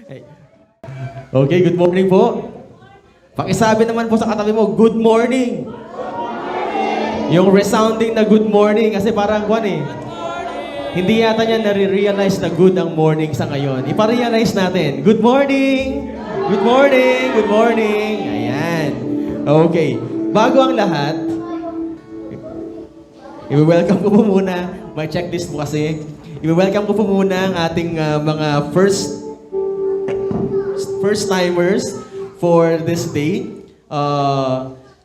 Okay, good morning po. Pakisabi naman po sa katabi mo, good morning. Yung resounding na good morning, kasi parang kwan eh. Hindi yata niya nare-realize na good ang morning sa ngayon. Ipa-realize natin, good morning! Good morning! Good morning! Ayan. Okay. Bago ang lahat, i-welcome ko po muna, may checklist po kasi. I-welcome ko po muna ang ating mga first-timers for this day.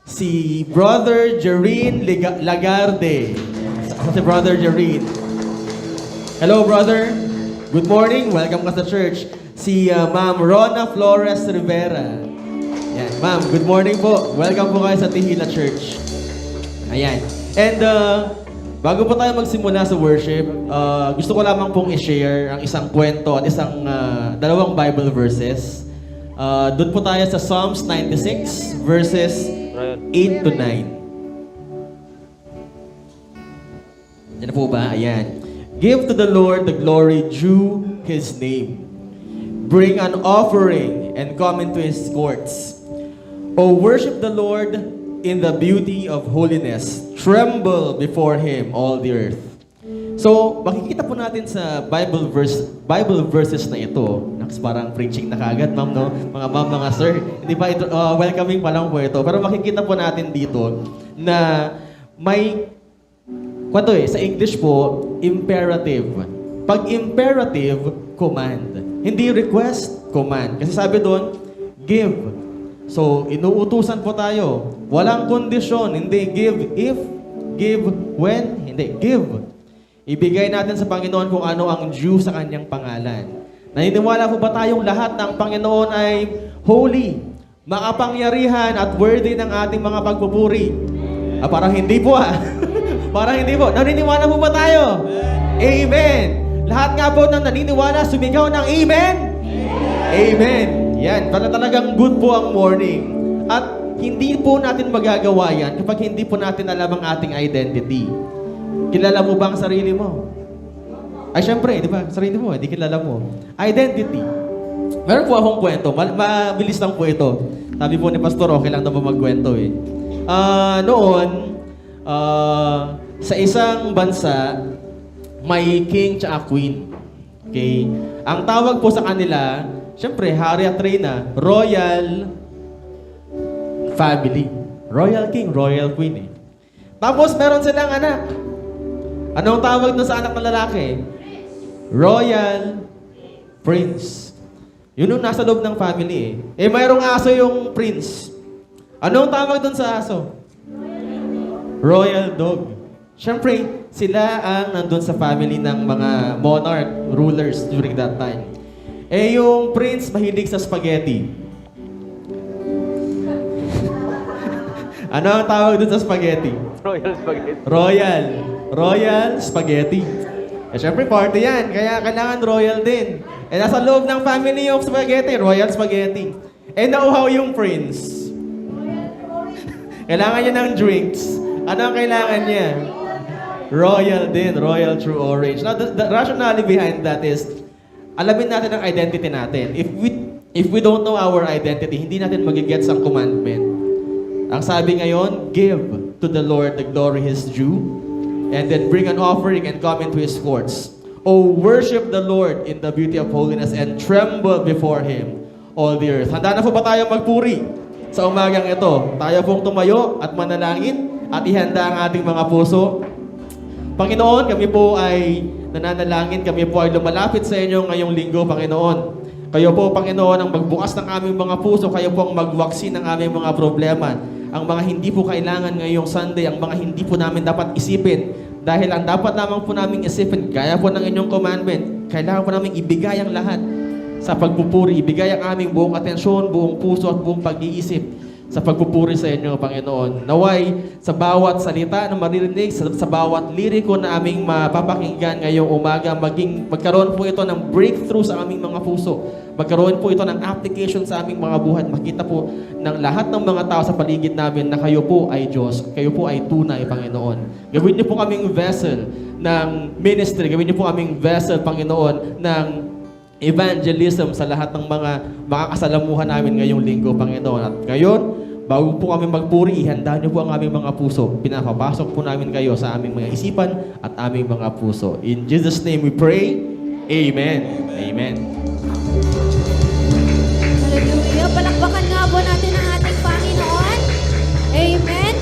Si Brother Jerine Lagarde. Si Brother Jerine. Hello, brother. Good morning. Welcome ka sa church. Si Ma'am Rona Flores Rivera. Yan. Ma'am, good morning po. Welcome po kayo sa Tihila Church. Ayan. And bago po tayo magsimula sa worship, gusto ko lamang pong i-share ang isang kwento at isang dalawang Bible verses. Doon po tayo sa Psalms 96 verses 8 to 9. Yan po ba? Ayan. Give to the Lord the glory due His name. Bring an offering and come into His courts. O worship the Lord in the beauty of holiness. Tremble before Him, all the earth. So, makikita po natin sa Bible verses na ito. Parang preaching na kagad, ma'am, no? Mga ma'am, mga sir. Hindi pa ito, welcoming pa lang po ito. Pero makikita po natin dito na may sa English po, imperative. Pag imperative, command. Hindi request, command. Kasi sabi doon, give. So, inuutusan po tayo. Walang kondisyon. Hindi give if, give when, hindi, give. Ibigay natin sa Panginoon kung ano ang due sa Kanyang pangalan. Naniniwala po ba tayong lahat ng Panginoon ay holy, makapangyarihan at worthy ng ating mga pagpupuri? Parang hindi po Parang hindi po. Naniniwala po ba tayo? Amen. Lahat nga po ng naniniwala, sumigaw ng amen? Amen. Yan. Talagang good po ang morning. At hindi po natin magagawa yan kapag hindi po natin alam ang ating identity. Kilala mo ba ang sarili mo? Ay, syempre, di ba? Sarili mo, hindi kilala mo. Identity. Meron po akong kwento. Mabilis lang po ito. Sabi po ni Pastor, okay lang na po magkwento eh. Sa isang bansa, may king tsaka queen. Okay? Ang tawag po sa kanila, syempre, hari at reyna, royal family. Royal king, royal queen eh. Tapos, meron silang anak. Anong tawag doon sa anak ng lalaki? Royal prince. Yun yung nasa loob ng family eh. Mayroong aso yung prince. Anong tawag doon sa aso? Royal dog. Siyempre, sila ang nandun sa family ng mga monarch, rulers during that time. Yung prince mahilig sa spaghetti. Ano ang tawag doon sa spaghetti? Royal spaghetti. Royal spaghetti. Siyempre, party yan. Kaya kailangan royal din. Nasa loob ng family yung spaghetti, royal spaghetti. Nauhaw yung prince. Kailangan niya ng drinks. Ano ang kailangan niya? Royal din, royal true orange. Now, the rationale behind that is, alamin natin ang identity natin. If we don't know our identity, hindi natin magigets ang commandment. Ang sabi ngayon, give to the Lord the glory His due, and then bring an offering and come into His courts. O worship the Lord in the beauty of holiness and tremble before Him, all the earth. Handa na po ba tayo magpuri sa umagang ito? Tayo pong tumayo at manalangin at ihanda ang ating mga puso. Panginoon, kami po ay nananalangin, kami po ay lumalapit sa inyo ngayong linggo, Panginoon. Kayo po, Panginoon, ang magbukas ng aming mga puso, kayo po ang magwaksin ng aming mga problema. Ang mga hindi po kailangan ngayong Sunday, ang mga hindi po namin dapat isipin. Dahil ang dapat lamang po namin isipin, gaya po ng inyong commandment, kailangan po namin ibigay ang lahat sa pagpupuri. Ibigay ang aming buong atensyon, buong puso at buong pag-iisip sa pagpupuri sa inyo, Panginoon. Naway, sa bawat salita na maririnig, sa bawat liriko na aming mapapakinggan ngayong umaga, magkaroon po ito ng breakthrough sa aming mga puso. Magkaroon po ito ng application sa aming mga buhat. Makita po ng lahat ng mga tao sa paligid namin na kayo po ay Diyos. Kayo po ay tunay, Panginoon. Gawin niyo po kaming vessel ng ministry. Gawin niyo po kaming vessel, Panginoon, ng evangelism sa lahat ng mga makakasalamuhan namin ngayong linggo, Panginoon. At ngayon, bago po kami magpuri, ihanda niyo po ang aming mga puso. Pinapapasok po namin kayo sa aming mga isipan at aming mga puso. In Jesus' name we pray. Amen. Amen. Hallelujah. Palakpakan nga po natin ang ating Panginoon. Amen.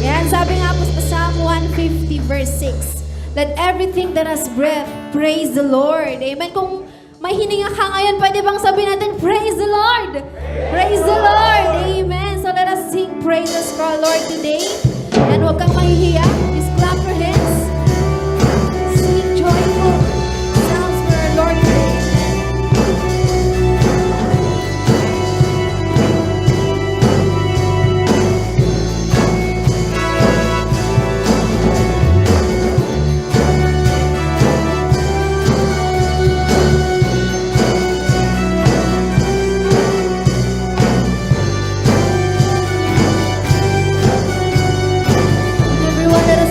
Yan, sabi nga po sa Psalm 150 verse 6. Let everything that has breath praise the Lord. Amen. Kung may hininga ka ngayon, pwede bang sabihin natin, praise the Lord. Praise the Lord. Amen. So let us sing praises for our Lord today. And huwag kang mahihiya. Just clap your hands. Sing joyful sounds for our Lord today. Everyone, let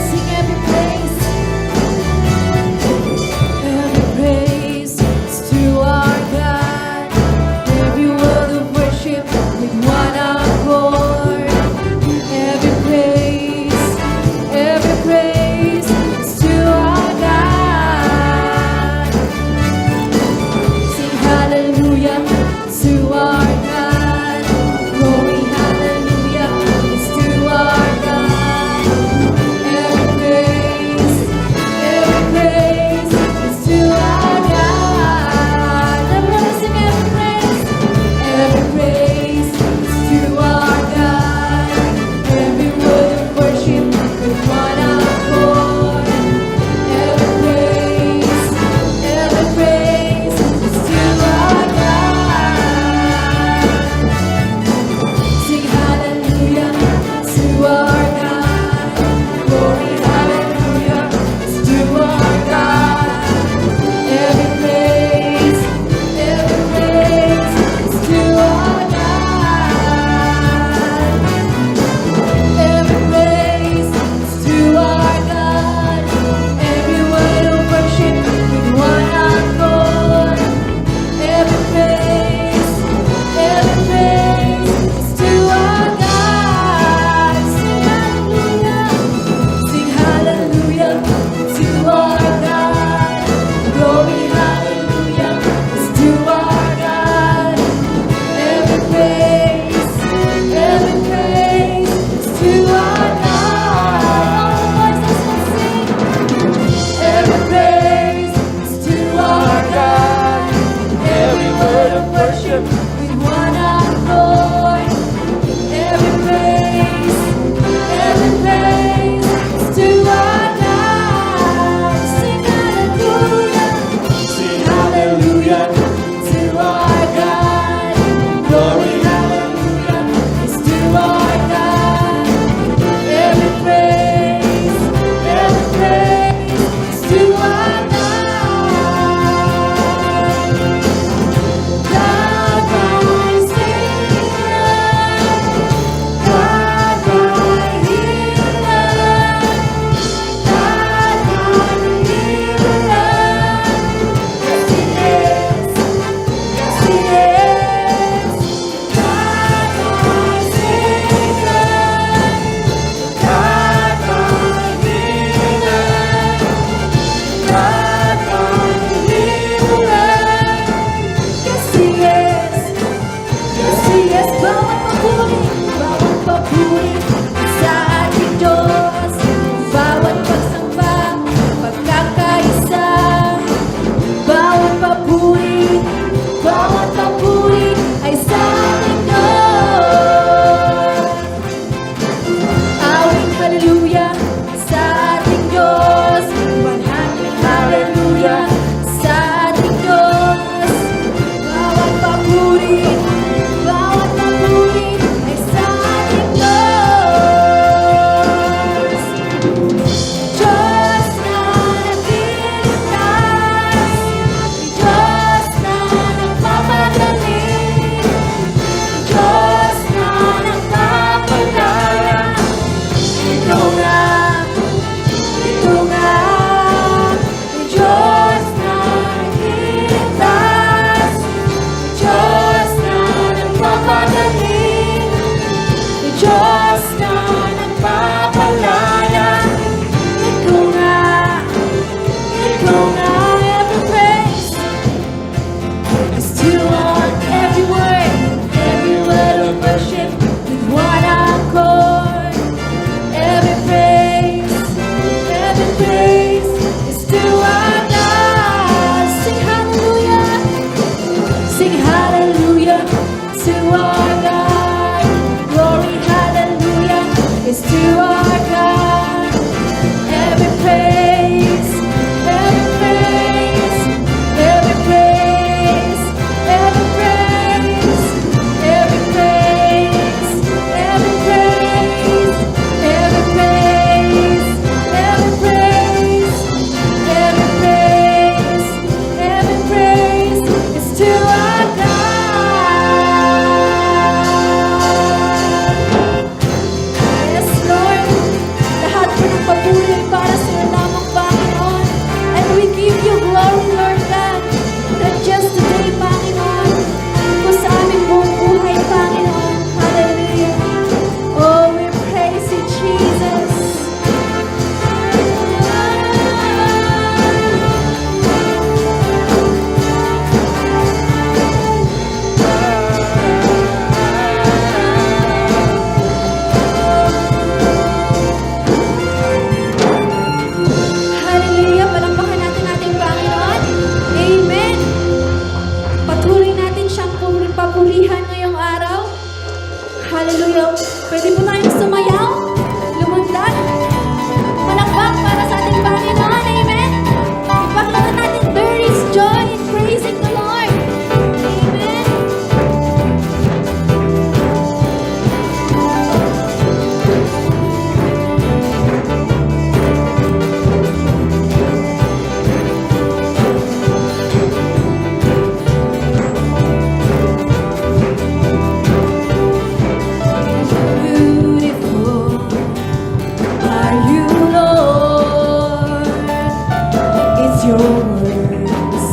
your words.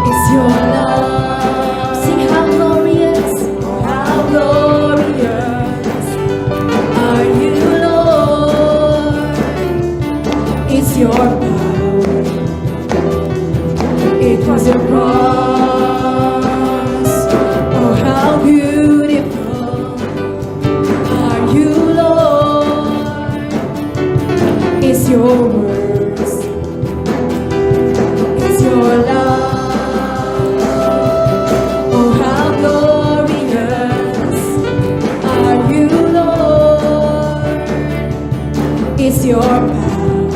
It's your love. Sing how glorious are you, Lord. It's your power. It was your cross. Oh, how beautiful are you, Lord. It's your words. It's your love. Oh, how glorious are you, Lord. It's your power.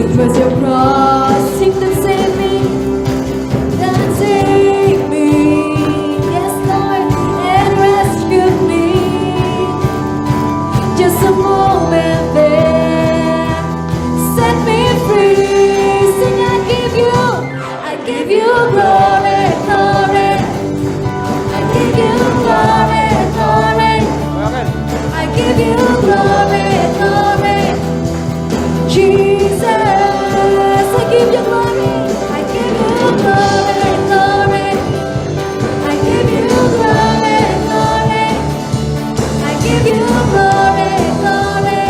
It was your cross. Sing that save me. That saved me. Yes, Lord. And rescued me. Just a moment there. Set me free. Sing, I give you glory, glory. I give you glory, glory. I give you glory, glory. Jesus, I give you glory. I give you glory, glory. I give you glory, glory. I give you glory, glory.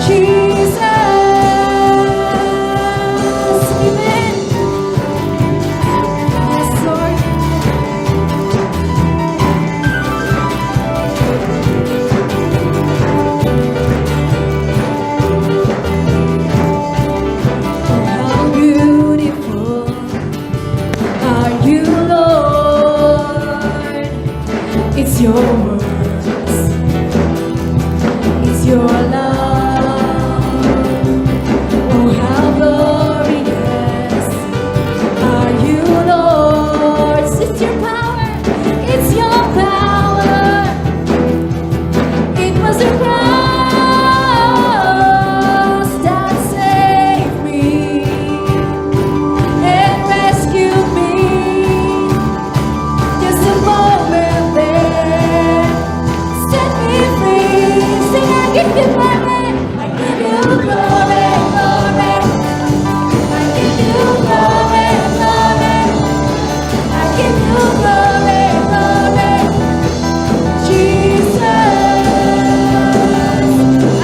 Jesus, amen. Yes, Lord. How beautiful are you, Lord. It's your words. It's your love. Oh, how glorious are you, Lord. It's your power. It's your power. It was your cross that saved me and rescued me. Just a moment there, set me free. Sing, I give you glory. I give you glory, glory. I give you glory, glory. I give you glory, glory. Jesus,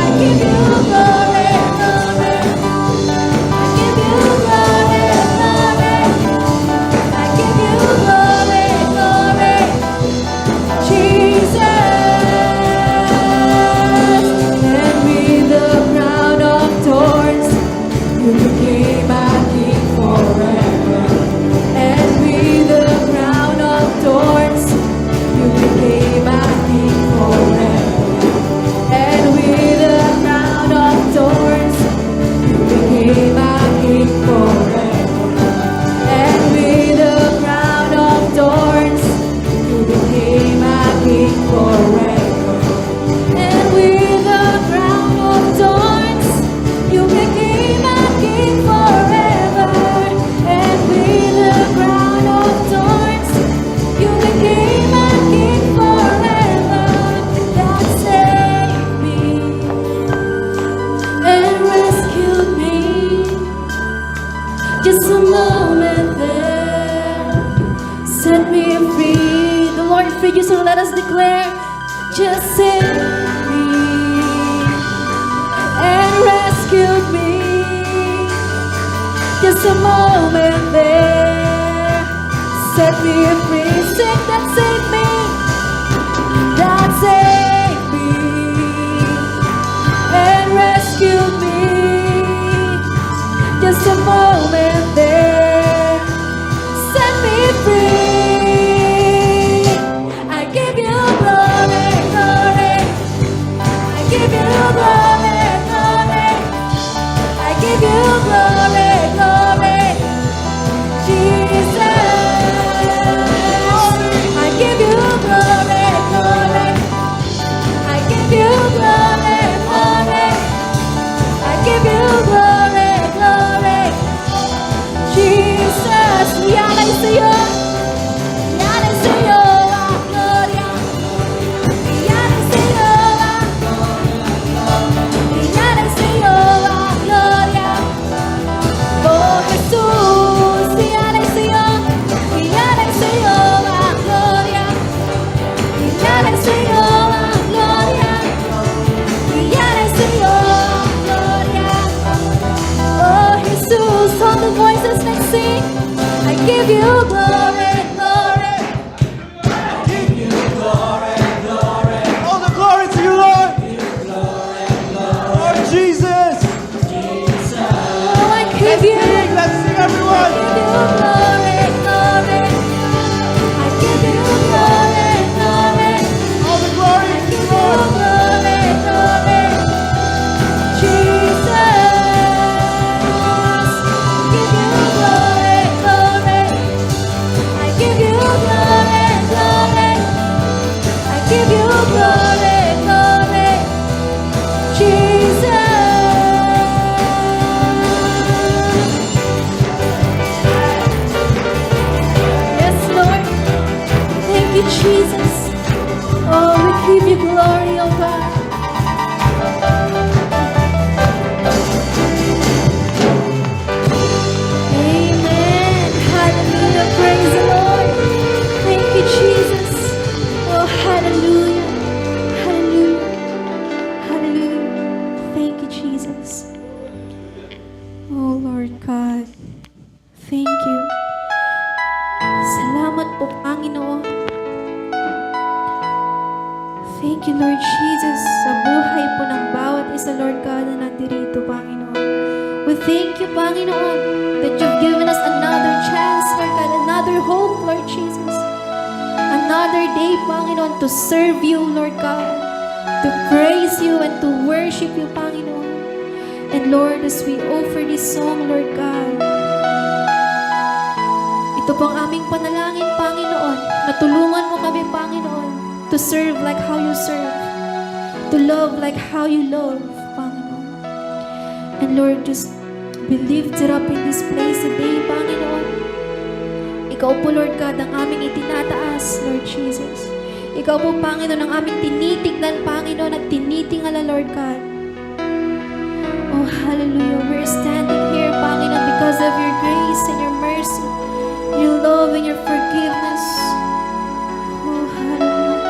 I give you glory, glory. I give you glory, glory. I give you glory, glory. Jesus, and with the crown of thorns, you became my king forever. And with the crown of thorns, you became my king forever. And with the crown of thorns, you became my king forever. And with the crown of thorns, you became my king forever. And with the crown of thorns, you became my king forever. And with the crown of thorns, you became my king forever. That saved me and rescued me. Just a moment there, set me free. The Lord freed you, so let us declare. Just saved me and rescued me. Just a moment there, set me free. Sing, that saved me. That saved me and rescued me. Just a moment there, set me free. I give you glory, glory. I give you glory, glory. I give you glory, glory. Jesus, I give you glory, glory. I give you glory, glory. I give you glory, glory. Jesus, yan ay sa'yo. Yan ay sa'yo, ang gloria. Yan ay sa'yo, ang gloria. Yan ay sa'yo, ang give you glory, glory. All the glory to you, Lord. Lord Jesus. Oh, I give you. Let's sing, everyone. I give you glory, glory. I give you glory, glory. All the glory I to give you, you Lord. glory, glory. Jesus. Give you glory, glory. I give you glory, glory. I give you glory, glory. Jesus. Yes, Lord. Thank you, Jesus. Oh, we give you glory, oh God. Amen. Hallelujah. Praise the Lord. Thank you, Jesus. Oh, hallelujah. Hallelujah. Hallelujah. Thank you, Jesus. Oh, Lord God. Thank you. Salamat po, Panginoon. Thank you, Lord Jesus, sa buhay po ng bawat isa, Lord God, na nandirito, Panginoon. We thank you, Panginoon, that you've given us another chance, Lord God, another hope, Lord Jesus. Another day, Panginoon, to serve you, Lord God, to praise you and to worship you, Panginoon. And Lord, as we offer this song, Lord God, ito pong aming panalangin, Panginoon, na tulungan mo kami, Panginoon, to serve like how you serve, to love like how you love, Panginoon. And Lord, just be lifted up in this place today, Panginoon. Ikaw po, Lord God, ang aming itinataas, Lord Jesus. Ikaw po, Panginoon, ang aming tinitignan, Panginoon, at tinitingala, Lord God. Oh, hallelujah. We're standing here, Panginoon, because of your grace and your mercy, your love and your forgiveness. Oh, hallelujah.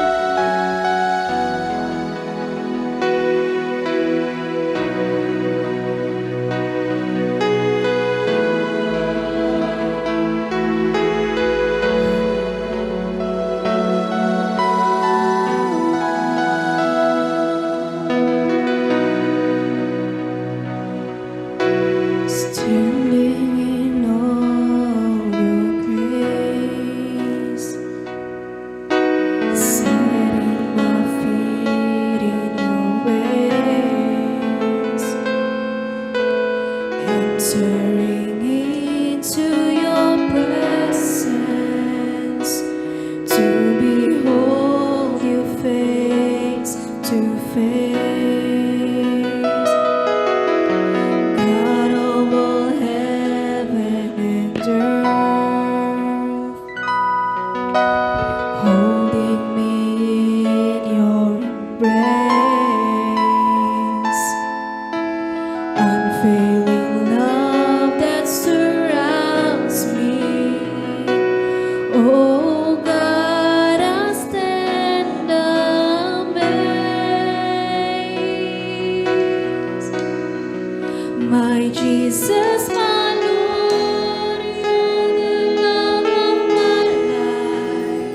Standing in all your grace, setting my feet in your ways, entering into your presence, to behold you face to face. God of all heaven and earth, holding me in your embrace, unfailing love that surrounds me. Oh God, I stand amazed. My Jesus, my Lord, you're the love of my life.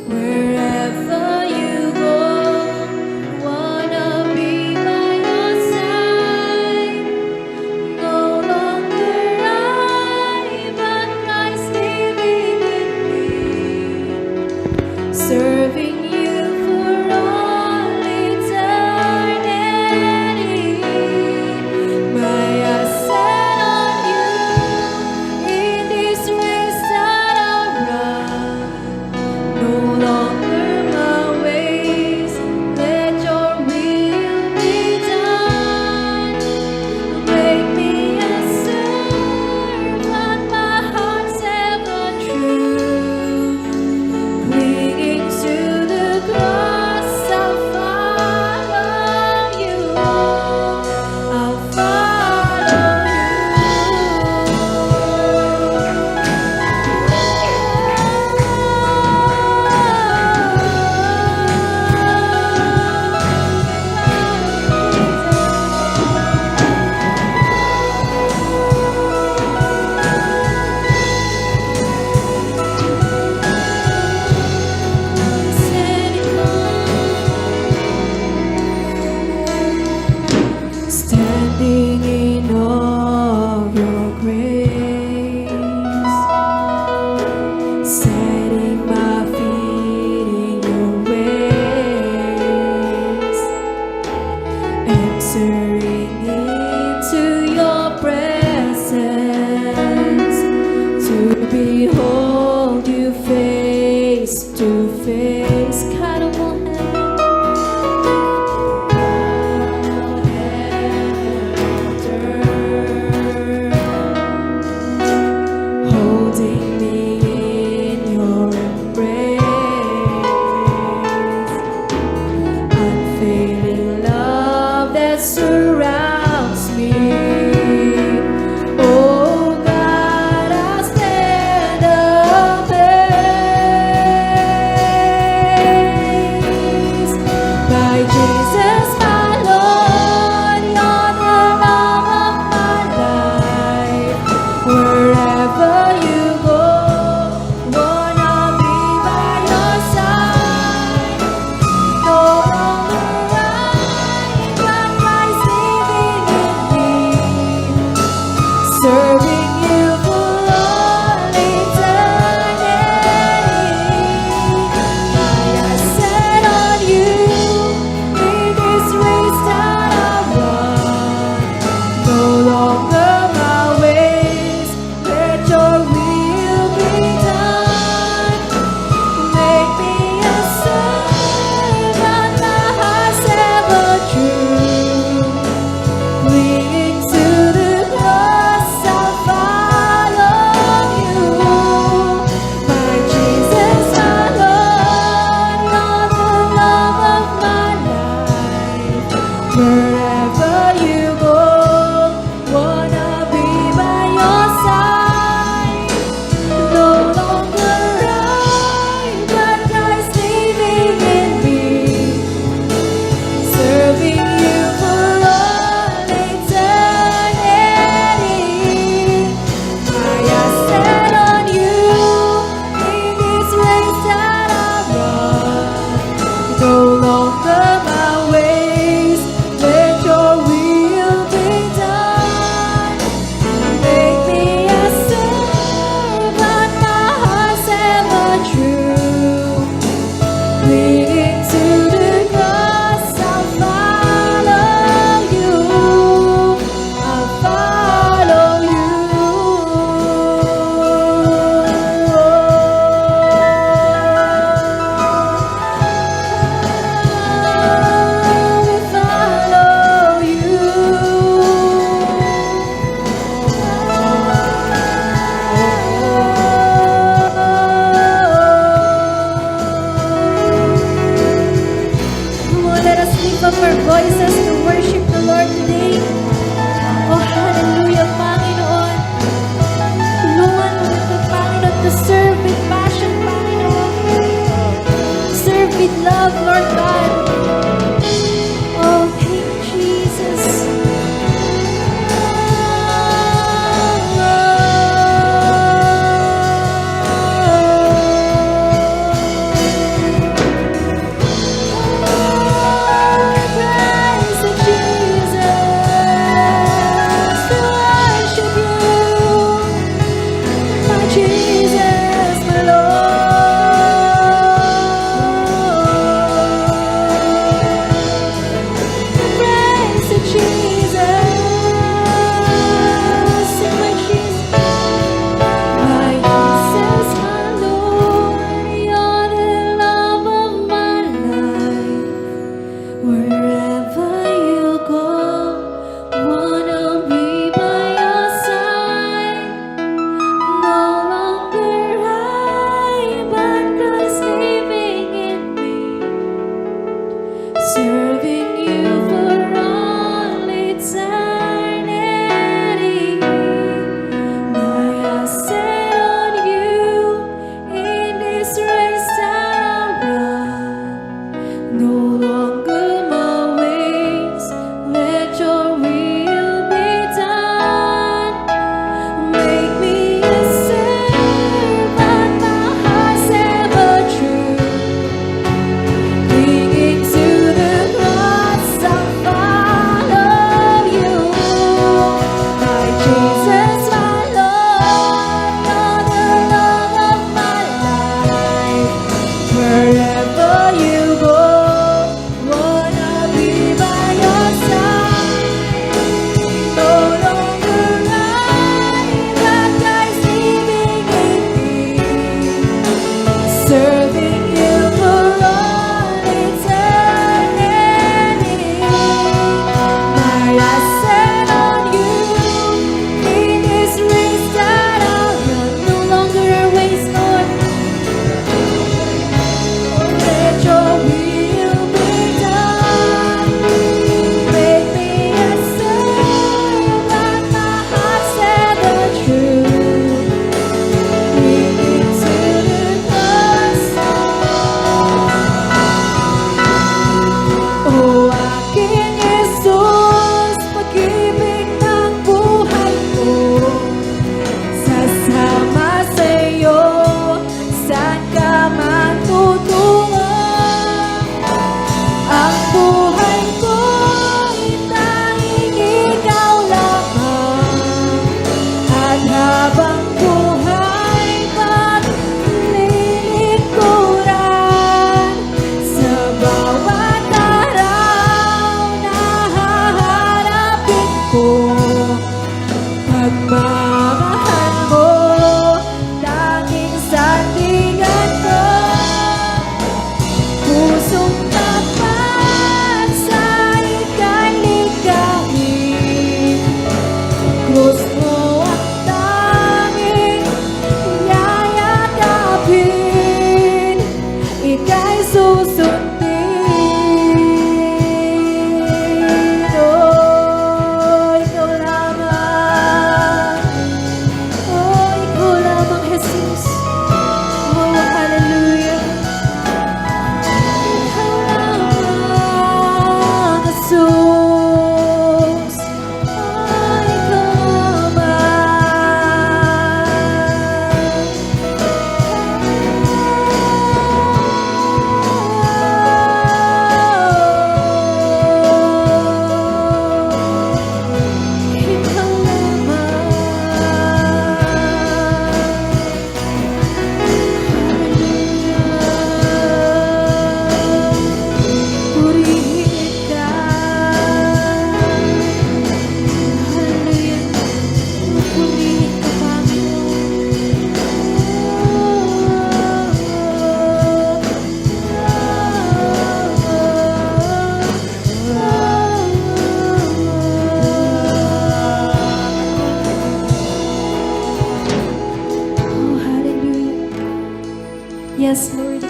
Wherever you go, wanna be by your side. No longer I, but Christ living in me, serving you for all eternity. My eyes set on that surrounds me. Oh God, I stand amazed by Jesus, my Lord, you're the love of my life. Wherever you go, Lord, I'll be by your side. No longer I, but Christ in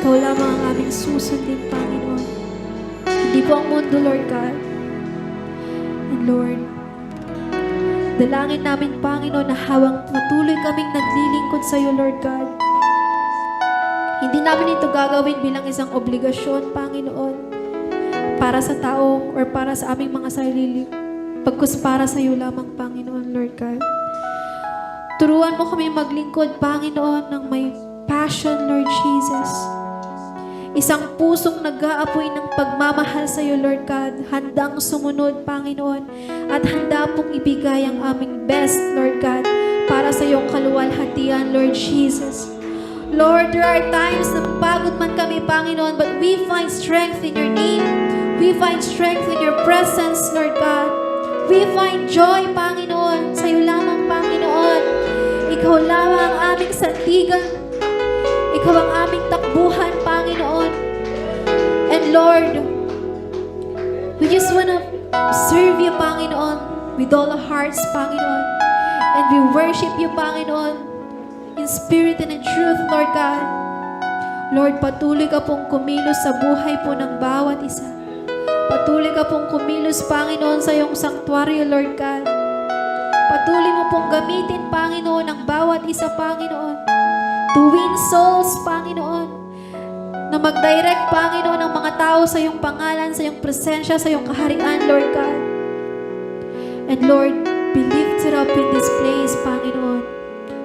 Ikaw lamang ang aming susundin, Panginoon. Hindi po ang mundo, Lord God. And Lord, dalangin namin, Panginoon, na hawang patuloy kaming naglilingkod sa iyo, Lord God. Hindi namin ito gagawin bilang isang obligasyon, Panginoon, para sa tao or para sa aming mga sarili, pagkus para sa iyo lamang, Panginoon, Lord God. Turuan mo kami maglingkod, Panginoon, ng may passion, Lord Jesus. Isang pusong nag-aapoy ng pagmamahal sa iyo, Lord God. Handang sumunod, Panginoon, at handa pong ibigay ang aming best, Lord God, para sa iyong kaluwalhatian, Lord Jesus. Lord, there are times na pagod man kami, Panginoon, but we find strength in your name. We find strength in your presence, Lord God. We find joy, Panginoon, sa iyo lamang, Panginoon. Ikaw lamang ang aming sandigan. Ikaw ang aming takbuhan, Panginoon. And Lord, we just wanna serve you, Panginoon, with all our hearts, Panginoon. And we worship you, Panginoon, in spirit and in truth, Lord God. Lord, patuloy ka pong kumilos sa buhay po ng bawat isa. Patuloy ka pong kumilos, Panginoon, sa iyong sanctuaryo, Lord God. Patuloy mo pong gamitin, Panginoon, ang bawat isa, Panginoon, to win souls, Panginoon, na mag-direct, Panginoon, ng mga tao sa iyong pangalan, sa iyong presensya, sa iyong kaharian, Lord God. And Lord, be lifted up in this place, Panginoon.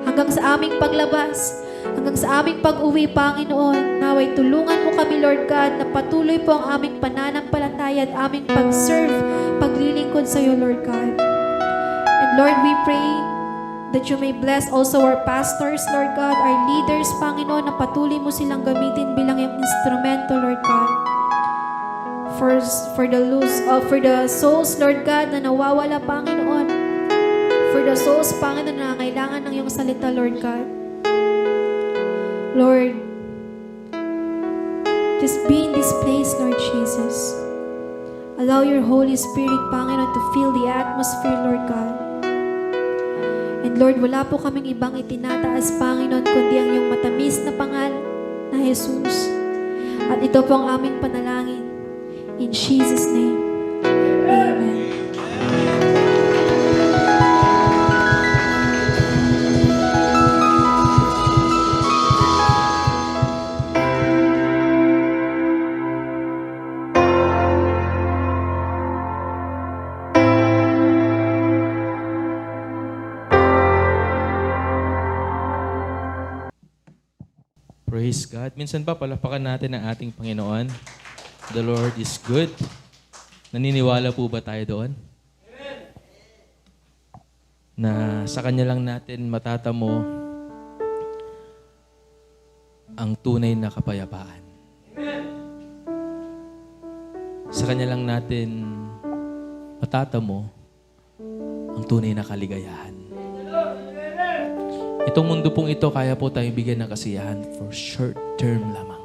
Hanggang sa aming paglabas, hanggang sa aming pag-uwi, Panginoon, naway tulungan mo kami, Lord God, na patuloy po ang aming pananampalataya at aming pag-serve, paglilingkod sa iyo, Lord God. And Lord, we pray that you may bless also our pastors, Lord God, our leaders, Panginoon, na patuloy mo silang gamitin bilang yung instrumento, Lord God. For the souls, Lord God, na nawawala, Panginoon. For the souls, Panginoon, na kailangan ng iyong salita, Lord God. Lord, just be in this place, Lord Jesus. Allow your Holy Spirit, Panginoon, to fill the atmosphere, Lord God. And Lord, wala po kaming ibang itinataas, Panginoon, kundi ang iyong matamis na pangalan na Jesus. At ito po ang aming panalangin. In Jesus' name, Amen. Praise God. Minsan pa, palapakan natin ang ating Panginoon. The Lord is good. Naniniwala po ba tayo doon? Na sa Kanya lang natin matatamo ang tunay na kapayapaan. Sa Kanya lang natin matatamo ang tunay na kaligayahan. Itong mundo pong ito, kaya po tayong bigyan ng kasiyahan for short term lamang.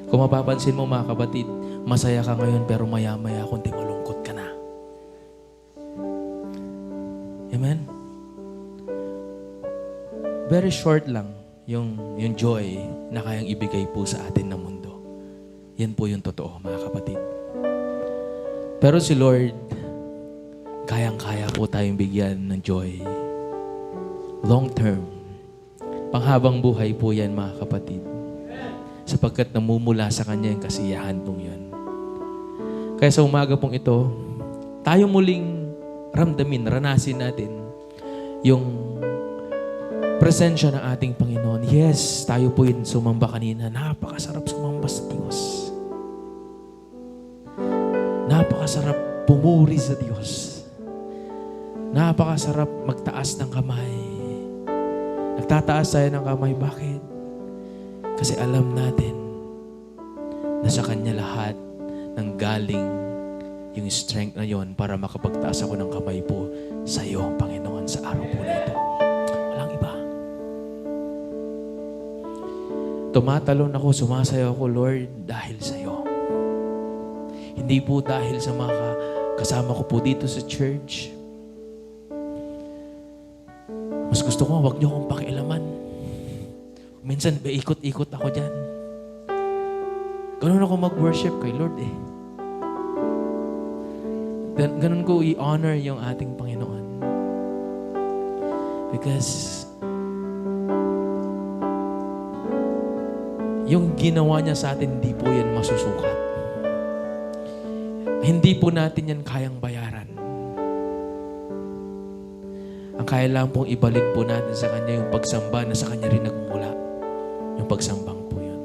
Kung mapapansin mo, mga kapatid, masaya ka ngayon pero maya-maya kunti malungkot ka na. Amen? Very short lang yung joy na kayang ibigay po sa atin ng mundo. Yan po yung totoo, mga kapatid. Pero si Lord, kayang-kaya po tayong bigyan ng joy. Long term. Panghabang buhay po yan, mga kapatid. Sapagkat namumula sa Kanya yung kasiyahan pong yun. Kaya sa umaga pong ito, tayo muling ramdamin, ranasin natin yung presensya ng ating Panginoon. Yes, tayo po yun sumamba kanina. Napakasarap sumamba sa Diyos. Napakasarap pumuri sa Diyos. Napakasarap magtaas ng kamay. Nagtataas tayo ng kamay. Bakit? Kasi alam natin na sa Kanya lahat ng galing yung strength na yon para makapagtaas ako ng kamay po sa iyo, Panginoon, sa araw po na ito. Walang iba. Tumatalon ako, sumasayaw ako, Lord, dahil sa iyo. Hindi po dahil sa mga kasama ko po dito sa church. Mas gusto ko, wag niyo akong pakialaman. Minsan, ikot-ikot ako dyan. Ganun ako mag-worship kay Lord eh. Ganun ko i-honor yung ating Panginoon. Because yung ginawa niya sa atin, hindi po yan masusukat. Hindi po natin yan kayang bayaran. Ang kaya lang pong ibalik po natin sa Kanya yung pagsamba na sa Kanya rin nagmula. Yung pagsambang po yun.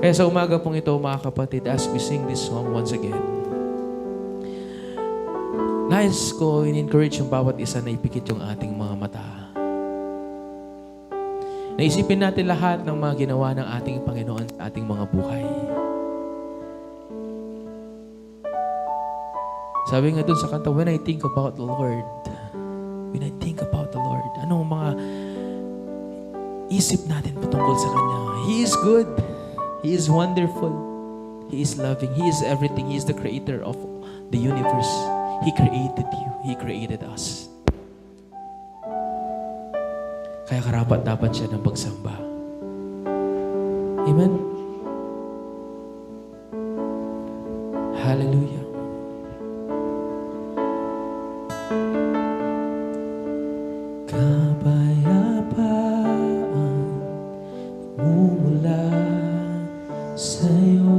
Kaya sa umaga pong ito, mga kapatid, as we sing this song once again, nais ko in-encourage yung bawat isa na ipikit yung ating mga mata. Naisipin natin lahat ng mga ginawa ng ating Panginoon sa ating mga buhay. Sabi nga dun sa kanta, when I think about the Lord, when I think about the Lord, anong mga isip natin patungkol sa Kanya? He is good. He is wonderful. He is loving. He is everything. He is the creator of the universe. He created you. He created us. Kaya karapat-dapat siya ng pagsamba. Amen? Hallelujah. Kapayapaan mumula sa'yo.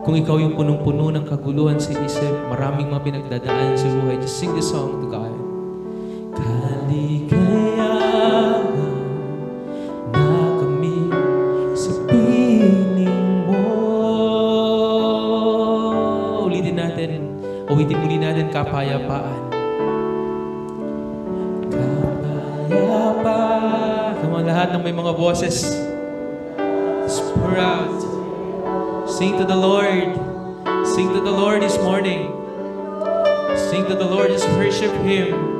Kung ikaw yung punong-puno ng kaguluhan sa isip, maraming mga pinagdadaan sa buhay, just sing this song to God. Kaligayahan na kami sa piling mo. Ulitin natin, uwitin muli natin, kapayapaan. Kapayapaan. Come on, lahat ng may mga boses. Pour out. Sing to the Lord. Sing to the Lord this morning. Sing to the Lord. Just worship Him.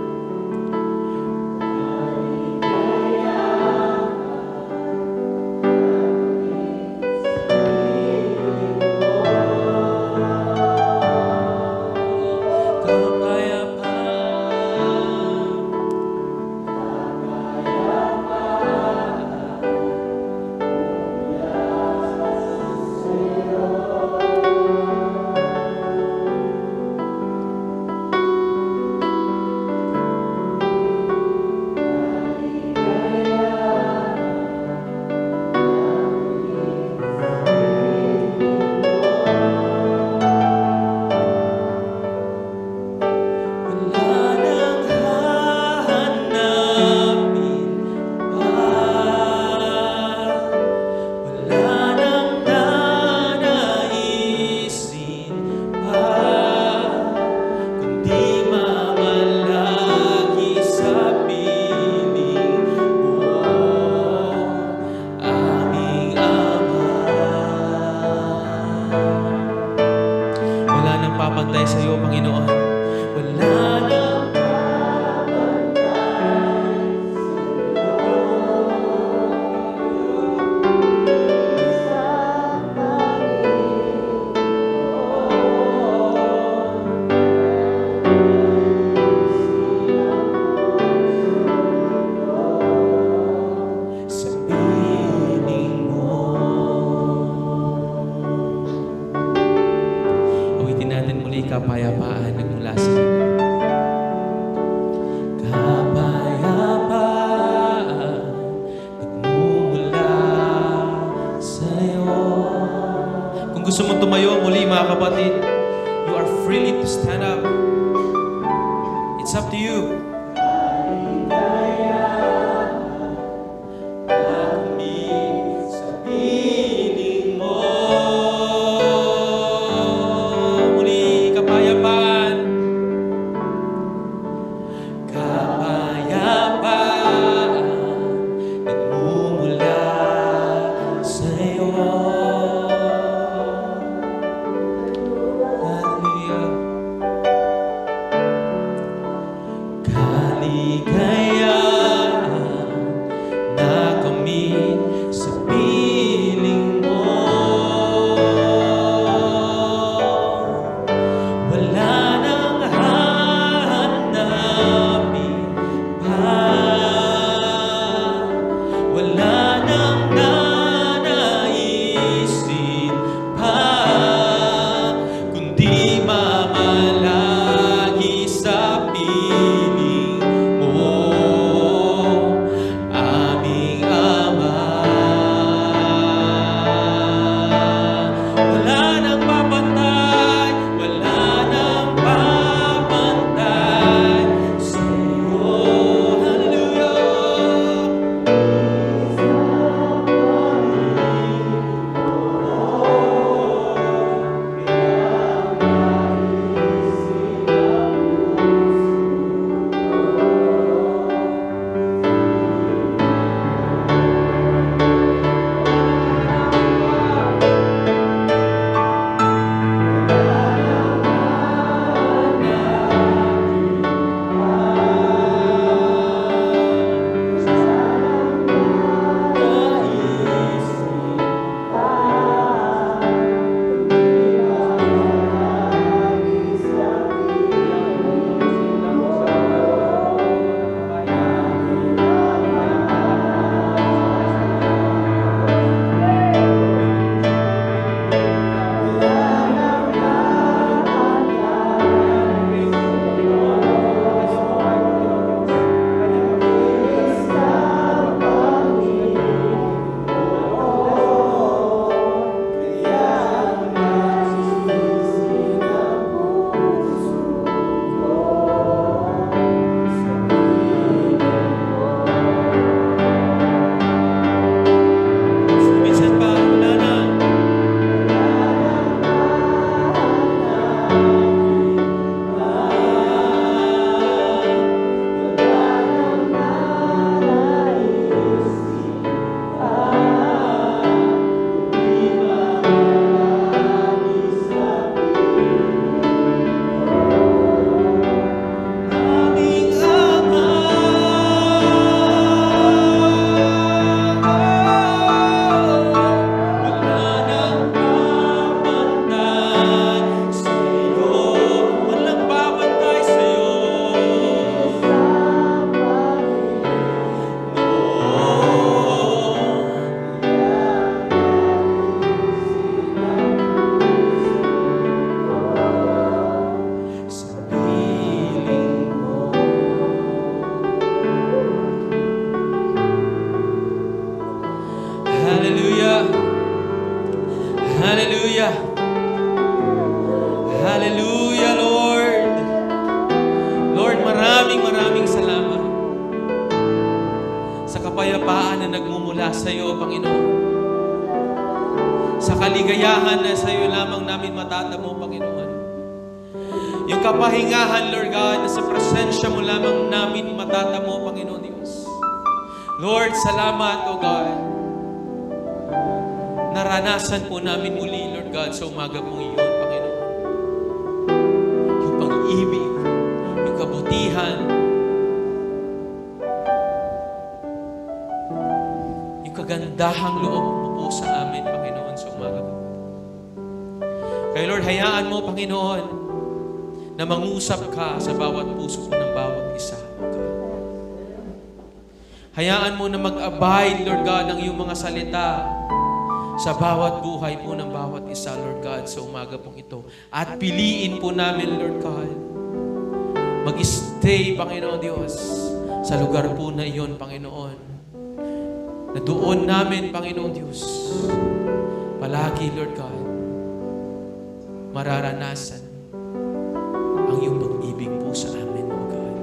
Papantay sa iyo, Panginoon. Wala nang sa piling mo. Awitin natin muli, kapayapaan nagmula sa iyo. Kapayapaan nagmumula sa iyo. Kung gusto mo tumayo muli, mga kapatid, you are free to stand up. It's up to you. Kapayapaan nagmumula sa iyo. mula sa iyo, Panginoon. Sa kaligayahan na sa iyo lamang namin matatamo, Panginoon. Yung kapahingahan, Lord God, na sa presensya mo lamang namin matatamo, Panginoon Diyos. Lord, salamat, O God. Naranasan po namin muli, Lord God, sa umaga pong iyon, Panginoon. Yung pag-ibig, yung kabutihan, yung kagandahang loob mo po sa amin, Panginoon, sa umaga po. Kaya Lord, hayaan mo, Panginoon, na mangusap ka sa bawat puso po ng bawat isa, O God. Hayaan mo na mag-abide, Lord God, ng iyong mga salita sa bawat buhay po ng bawat isa, Lord God, sa umaga pong ito. At piliin po namin, Lord God, mag-stay, Panginoon Diyos, sa lugar po na iyon, Panginoon. Na doon namin, Panginoon Diyos, palagi, Lord God, mararanasan ang iyong pag-ibig po sa amin, O God.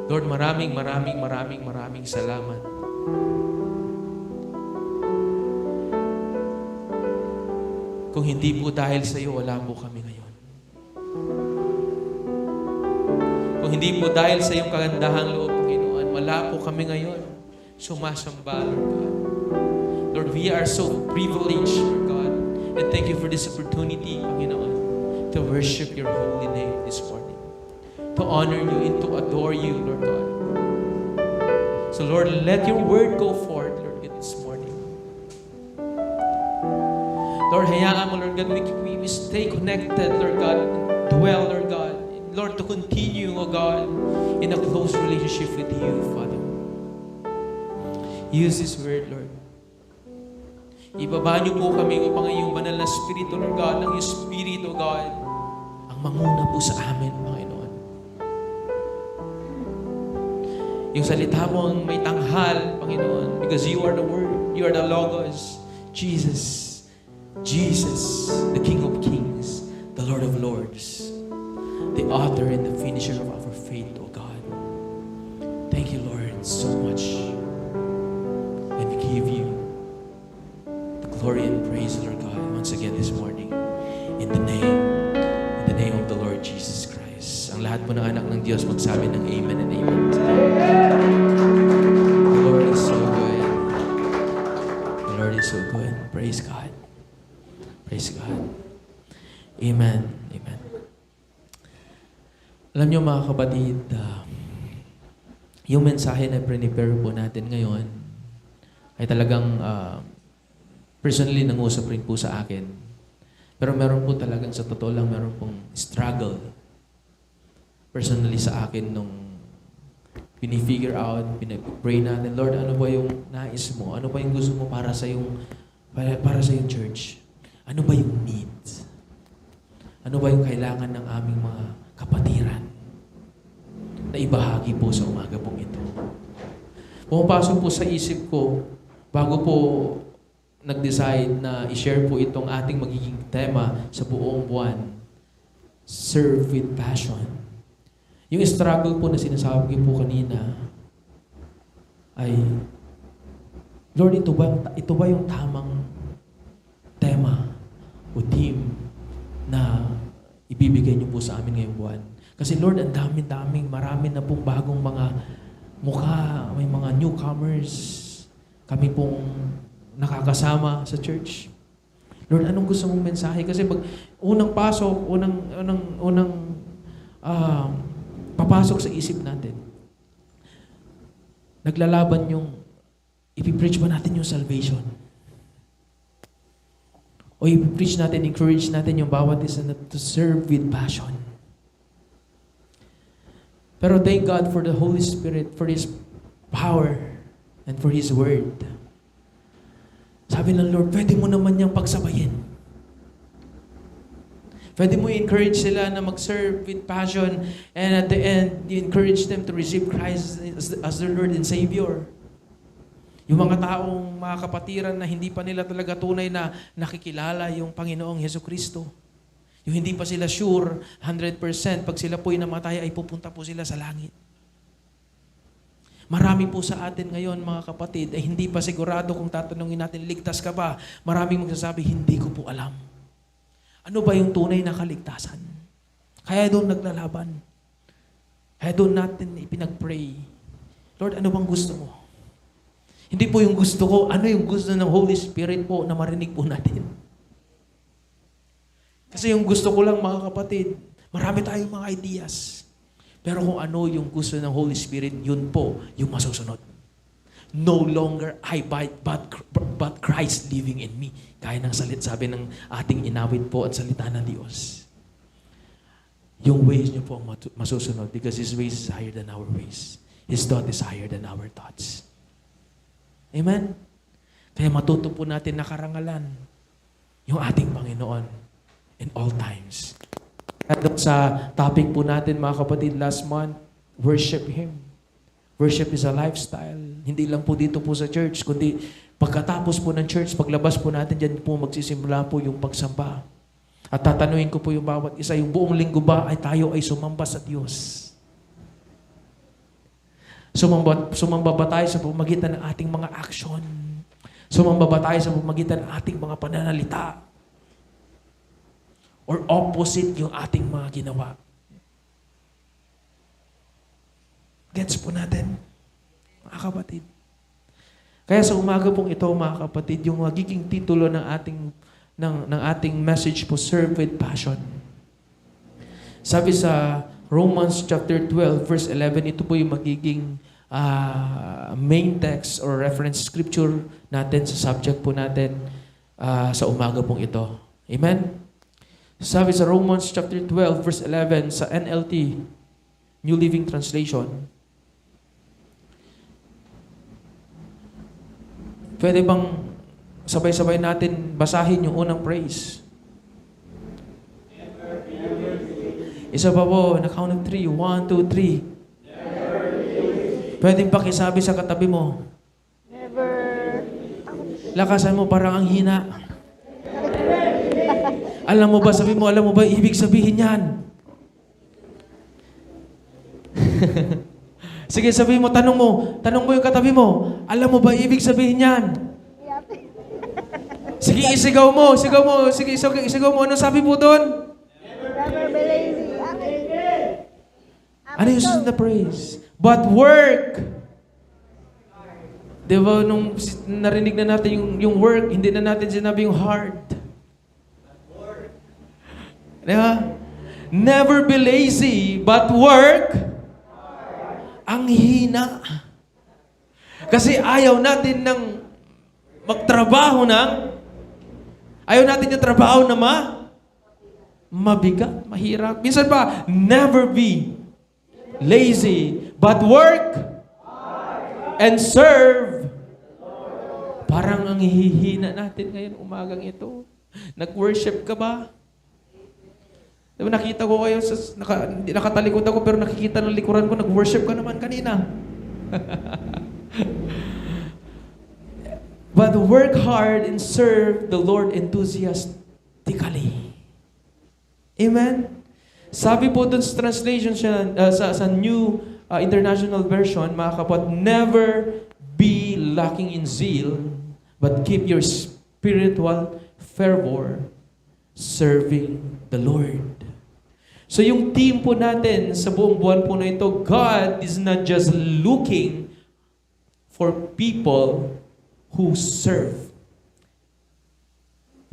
Lord, maraming salamat. Kung hindi po dahil sa iyo, wala po kami ngayon. Kung hindi po dahil sa iyong kagandahang loob, Panginoon, wala po kami ngayon. Sumasamba, Lord God. Lord, we are so privileged, Lord God. And thank you for this opportunity, Panginoon, to worship your holy name this morning. To honor you and to adore you, Lord God. So Lord, let your word go forth, Lord God, this morning. Lord, hayaan mo, Lord God, we stay connected, Lord God, dwell, Lord God. Lord, to continue, O God, in a close relationship with you, Father. Use this word, Lord. Ibaba niyo po kami upang iyong banal na Espiritu, Lord God, ng iyong Espiritu, God, ang manguna po sa amin, Panginoon. Yung salita mo ang may tanghal, Panginoon, because you are the Word, you are the Logos, Jesus, the King of Kings, the Lord of Lords, the author and the finisher of our faith, O God. Thank you, Lord, so much. And we give you the glory and praise, Lord God, once again this morning. In the name of the Lord Jesus Christ. Ang lahat po ng anak ng Diyos magsabi ng amen and amen. The Lord is so good. The Lord is so good. Praise God. Praise God. Amen. Amen. Alam niyo mga kapatid, yung mensahe na prepare po natin ngayon ay talagang personally nangusap rin po sa akin. Pero meron po talagang sa totoo lang meron pong struggle personally sa akin nung pinifigure out, pinag-pray natin, Lord, ano ba yung nais mo? Ano ba yung gusto mo para sa yung church? Ano ba yung needs? Ano ba yung kailangan ng aming mga kapatiran na ibahagi po sa umaga pong ito? Pumapasok po sa isip ko, bago po nag-decide na i-share po itong ating magiging tema sa buong buwan, serve with passion. Yung struggle po na sinasabi po kanina ay, Lord, ito ba yung tamang tema o theme na ibibigay niyo po sa amin ngayong buwan? Kasi Lord, ang marami na pong bagong mga mukha, may mga newcomers, kami pong nakakasama sa church. Lord, anong gusto mong mensahe? Kasi pag unang pasok, papasok sa isip natin, naglalaban yung, ipipreach ba natin yung salvation? O ipipreach natin, encourage natin yung bawat isa na to serve with passion. Pero thank God for the Holy Spirit, for His power, and for His Word. Sabi ng Lord, pwede mo naman niyang pagsabayin. Pwede mo encourage sila na mag-serve with passion, and at the end, you encourage them to receive Christ as their Lord and Savior. Yung mga taong mga kapatiran na hindi pa nila talaga tunay na nakikilala yung Panginoong Jesucristo. Yung hindi pa sila sure, 100%, pag sila po'y namatay, ay pupunta po sila sa langit. Marami po sa atin ngayon, mga kapatid, ay hindi pa sigurado kung tatanungin natin, ligtas ka ba? Maraming magsasabi, hindi ko po alam. Ano ba yung tunay na kaligtasan? Kaya doon naglalaban. Kaya doon natin ipinag-pray. Lord, ano bang gusto mo? Hindi po yung gusto ko, ano yung gusto ng Holy Spirit po na marinig po natin? Kasi yung gusto ko lang, mga kapatid, marami tayong mga ideas. Pero kung ano yung gusto ng Holy Spirit, yun po yung masusunod. No longer I but Christ living in me. Kaya ng sabi ng ating inawit po at salita ng Diyos. Yung ways niyo po ang masusunod because His ways is higher than our ways. His thought is higher than our thoughts. Amen? Kaya matuto po natin na karangalan yung ating Panginoon in all times. At sa topic po natin, mga kapatid, last month, worship Him. Worship is a lifestyle. Hindi lang po dito po sa church, kundi pagkatapos po ng church, paglabas po natin, dyan po magsisimula po yung pagsamba. At tatanungin ko po yung bawat isa, yung buong linggo ba ay tayo ay sumamba sa Diyos? Sumamba ba tayo sa pamamagitan ng ating mga action? Sumamba ba tayo sa pamamagitan ng ating mga pananalita? Or opposite yung ating mga ginawa? Gets po natin, mga kapatid. Kaya sa umaga pong ito, mga kapatid, yung magiging titulo ng ating message po, Serve with Passion. Sabi sa Romans chapter 12, verse 11, ito po yung magiging main text or reference scripture natin sa subject po natin sa umaga pong ito. Amen? Sabi sa Romans chapter 12, verse 11, sa NLT, New Living Translation, pwede bang sabay-sabay natin basahin yung unang praise? Isa pa po, na count of 3. 1, 2, 3. Pwede pakisabi sa katabi mo. Never. Lakasan mo, parang ang hina. Alam mo ba, ibig sabihin yan? Sige, sabihin mo, tanong mo yung katabi mo, alam mo ba, ibig sabihin yan? Sige, isigaw mo, sige, isigaw mo, ano sabi po doon? Never be lazy. Ano yung susunod na praise? But work. Di ba, nung narinig na natin yung work, hindi na natin sinabi yung hard. Di ba? Never be lazy, but work. Ang hina. Kasi ayaw natin ng magtrabaho ayaw natin yung trabaho na mabigat, mahirap. Minsan pa, never be lazy, but work and serve. Parang ang hihina natin ngayon umagang ito. Nag-worship ka ba? Diba, nakita ko kayo, nakatalikod ako pero nakikita ng likuran ko, nag-worship ka naman kanina. But work hard and serve the Lord enthusiastically. Amen? Sabi po dun sa translation siya, sa New International Version, mga kapatid, never be lacking in zeal, but keep your spiritual fervor serving the Lord. So yung team po natin sa buong buwan po na ito, God is not just looking for people who serve.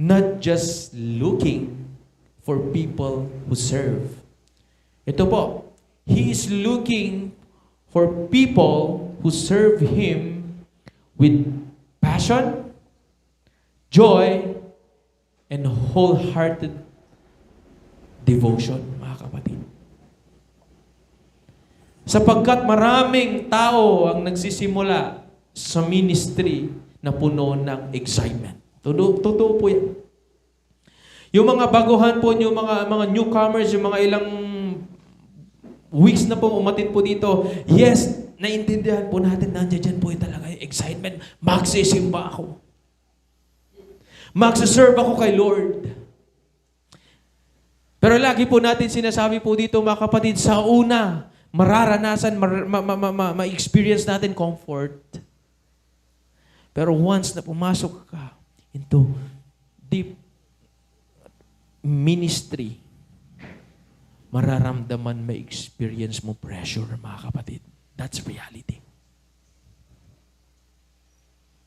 Not just looking for people who serve. Ito po, He is looking for people who serve Him with passion, joy, and wholehearted devotion, mga kapatid. Sapagkat maraming tao ang nagsisimula sa ministry na puno ng excitement. Totoo po yan. Yung mga baguhan po, yung mga newcomers, yung mga ilang weeks na po umatin po dito, yes, naintindihan po natin, nandiyan po talaga yung excitement. Magsisimba ako. Magsaserve ako kay Lord. Pero lagi po natin sinasabi po dito, mga kapatid, sa una, mararanasan, ma-experience natin comfort. Pero once na pumasok ka into deep ministry, mararamdaman, ma-experience mo pressure, mga kapatid. That's reality.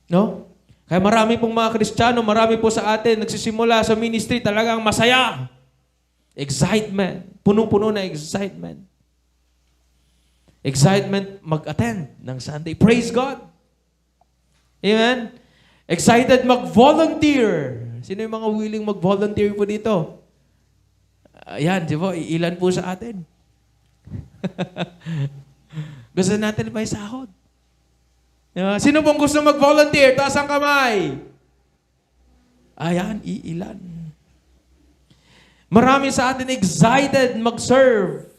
No? Kaya marami pong mga Kristiyano, marami po sa atin, nagsisimula sa ministry, talagang masaya. Excitement. Punong-puno na excitement. Excitement mag-attend ng Sunday. Praise God. Amen? Excited mag-volunteer. Sino yung mga willing mag-volunteer po dito? Ayan, di ba? Ilan po sa atin? Gusto natin may sahod. Diba? Sino pong gusto mag-volunteer? Taas ang kamay. Ayan, ilan. Marami sa atin excited mag-serve.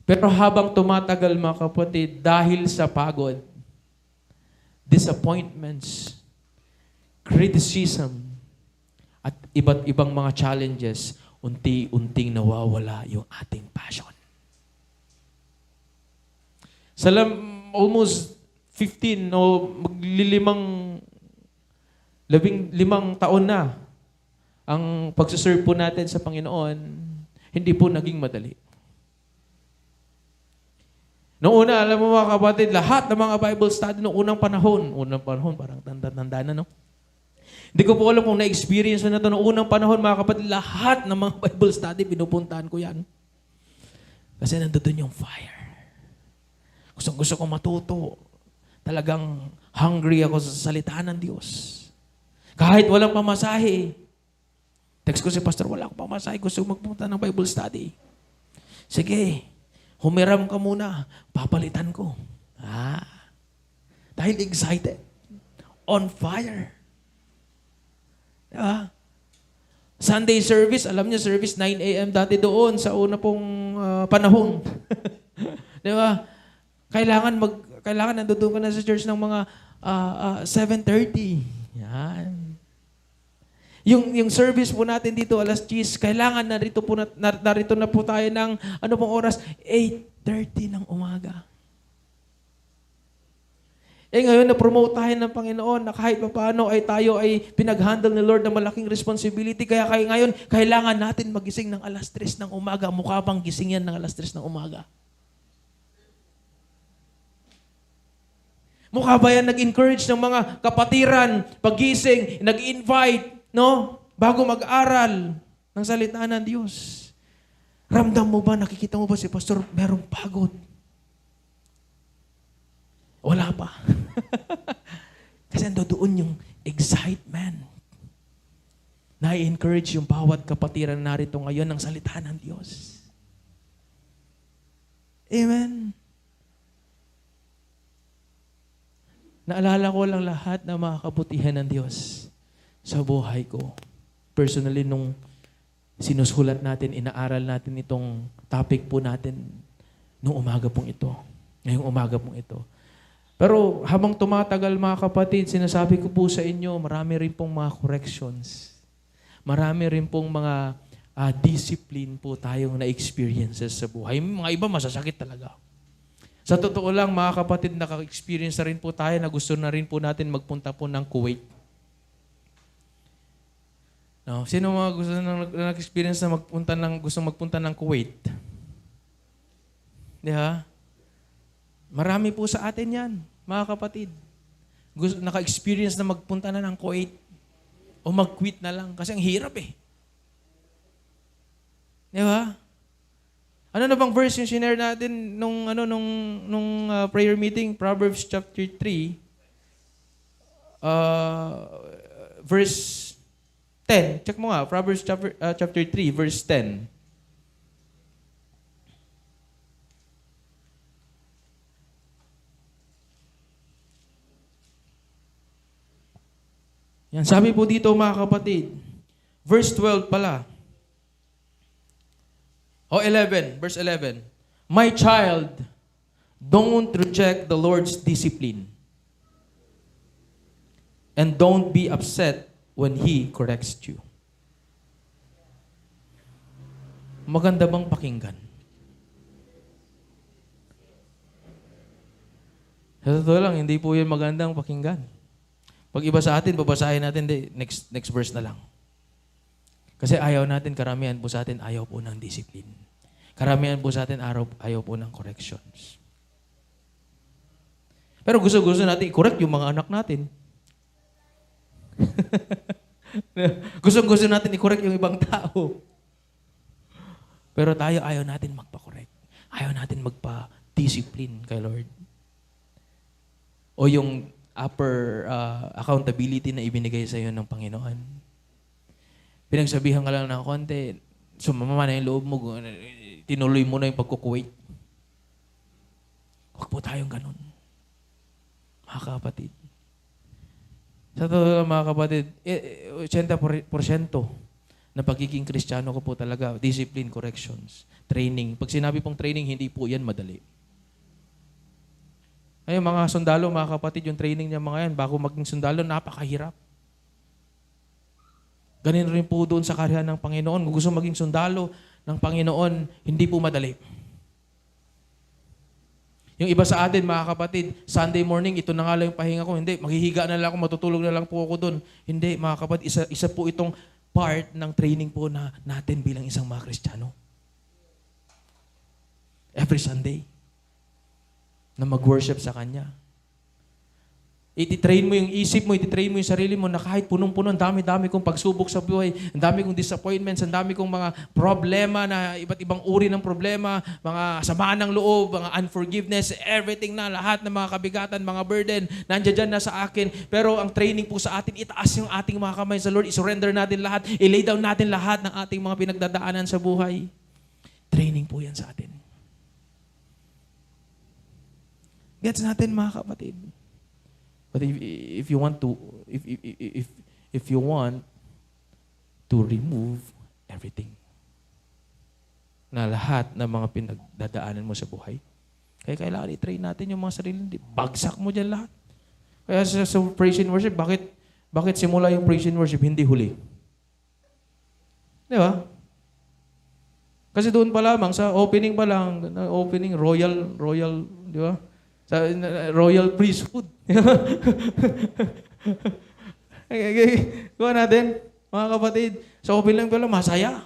Pero habang tumatagal, mga kapatid, dahil sa pagod, disappointments, criticism, at iba't ibang mga challenges, unti-unting nawawala yung ating passion. Sa almost 15 o labing-limang taon na ang pagsaserve po natin sa Panginoon, hindi po naging madali. Noong una, alam mo mga kapatid, lahat ng mga Bible study noong unang panahon, parang tanda na, no? Hindi ko po alam kung na-experience na ito noong unang panahon, mga kapatid, lahat ng mga Bible study, pinupuntahan ko yan. Kasi nandun yung fire. Gusto ko matuto. Talagang hungry ako sa salita ng Diyos. Kahit walang pamasahe. Text ko si Pastor, wala akong pamasahe. Gusto ko magpunta ng Bible study. Sige, humiram ka muna. Papalitan ko. Dahil excited. On fire. Diba? Sunday service, alam niyo, service 9 a.m. dati doon sa una pong panahon. Diba? Kailangan nandoon ka na sa church ng mga 7:30. Yan. Yung service po natin dito alas 10, kailangan narito na po tayo ng ano pong oras? 8:30 ng umaga. Ngayon na-promote tayo ng Panginoon na kahit paano ay tayo ay pinag-handle ni Lord ng malaking responsibility. Kaya ngayon, kailangan natin magising ng alas 3 ng umaga. Mukha pang gising yan ng alas 3 ng umaga. Mukha ba yan nag-encourage ng mga kapatiran, pagising, nag-invite, no? Bago mag-aral ng salita ng Diyos. Ramdam mo ba, nakikita mo ba si Pastor, merong pagod? Wala pa. Kasi doon yung excitement. Na-encourage yung bawat kapatiran narito ngayon ng salita ng Diyos. Amen. Naalala ko lang lahat ng mga kabutihan ng Diyos sa buhay ko. Personally, nung sinusulat natin, inaaral natin itong topic po natin nung umaga pong ito. Ngayong umaga pong ito. Pero habang tumatagal mga kapatid, sinasabi ko po sa inyo, marami rin pong mga corrections. Marami rin pong mga discipline po tayong na-experiences sa buhay. Mga iba masasakit talaga. Sa totoo lang, mga kapatid, naka-experience na rin po tayo na gusto na rin po natin magpunta po ng Kuwait. No? Sino mga gusto na nag-experience na gusto magpunta ng Kuwait? Di ba? Marami po sa atin yan, mga kapatid. Naka-experience na magpunta na ng Kuwait o mag-quit na lang kasi ang hirap eh. Di ba? Ano na bang verse yung sinare natin nung prayer meeting? Proverbs chapter 3, verse 10. Check mo nga, Proverbs chapter 3, verse 10. Yan, sabi po dito mga kapatid, verse 12 pala. 11, verse 11. My child, don't reject the Lord's discipline. And don't be upset when He corrects you. Maganda bang pakinggan? Sa totoo lang, hindi po yun magandang pakinggan. Pag iba sa atin, babasahin natin, hindi, next verse na lang. Kasi ayaw natin, karamihan po sa atin, ayaw po ng discipline. Karamihan po sa atin, ayaw po ng corrections. Pero gusto natin i-correct yung mga anak natin. Gusto natin i-correct yung ibang tao. Pero tayo, ayaw natin magpa-correct. Ayaw natin magpa-discipline kay Lord. O yung upper accountability na ibinigay sa iyo ng Panginoon. Pinagsabihan ka lang ng konti, sumama na yung loob mo, tinuloy mo na yung pagkukuwait. Huwag po tayong ganun. Mga kapatid. Sa totoo lang, mga kapatid, 80% na pagiging Kristiyano ko po talaga, discipline, corrections, training. Pag sinabi pong training, hindi po yan madali. Ay, mga sundalo, mga kapatid, yung training niya mga yan, bago maging sundalo, napakahirap. Ganun rin po doon sa karya ng Panginoon. Kung gusto maging sundalo ng Panginoon, hindi po madali. Yung iba sa atin, mga kapatid, Sunday morning, ito na nga lang yung pahinga ko. Hindi, maghihiga na lang ako, matutulog na lang po ako doon. Hindi, mga kapatid, isa po itong part ng training po na natin bilang isang mga Kristiyano. Every Sunday, na mag-worship sa Kanya. Iti-train mo yung isip mo, iti-train mo yung sarili mo na kahit punong-puno, ang dami-dami kong pagsubok sa buhay, ang dami kong disappointments, ang dami kong mga problema na iba't ibang uri ng problema, mga samaan ng loob, mga unforgiveness, everything na, lahat ng mga kabigatan, mga burden, nandiyan dyan na sa akin. Pero ang training po sa atin, itaas yung ating mga kamay sa Lord, isurrender natin lahat, ilay down natin lahat ng ating mga pinagdadaanan sa buhay. Training po yan sa atin. Gets natin, mga kapatid. But if you want to if you want to remove everything na lahat ng mga pinagdadaanan mo sa buhay, kaya kailangan i-train natin yung mga sarili. Bagsak mo dyan lahat. Kaya sa praise and worship, bakit simula yung praise and worship, hindi huli? Di ba? Kasi doon pa lamang, sa opening pa lang, royal, di ba? Sa royal priesthood. Gawa natin, mga kapatid. Sa opening pa lang, masaya.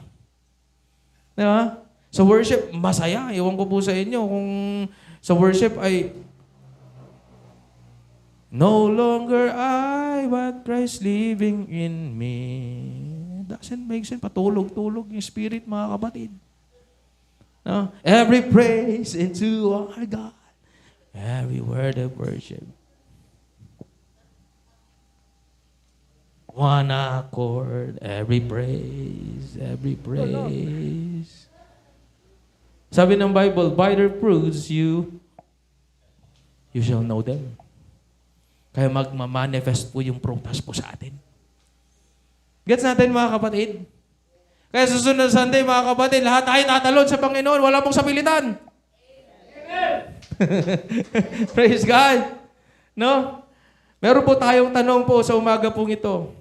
Di ba? Sa worship, masaya. Iwan ko po sa inyo kung sa worship ay no longer I, but Christ living in me. Doesn't make sense. Patulog-tulog yung spirit, mga kapatid. No? Every praise into our God. Every word of worship. One accord, every praise, every praise. Sabi ng Bible, by their fruits you shall know them. Kaya magmamanifest po yung prutas po sa atin. Gets natin, mga kapatid? Kaya susunod na Sunday, mga kapatid, lahat tayo tatalon sa Panginoon. Wala pong sapilitan. Praise God. No? Meron po tayong tanong po sa umaga pong ito.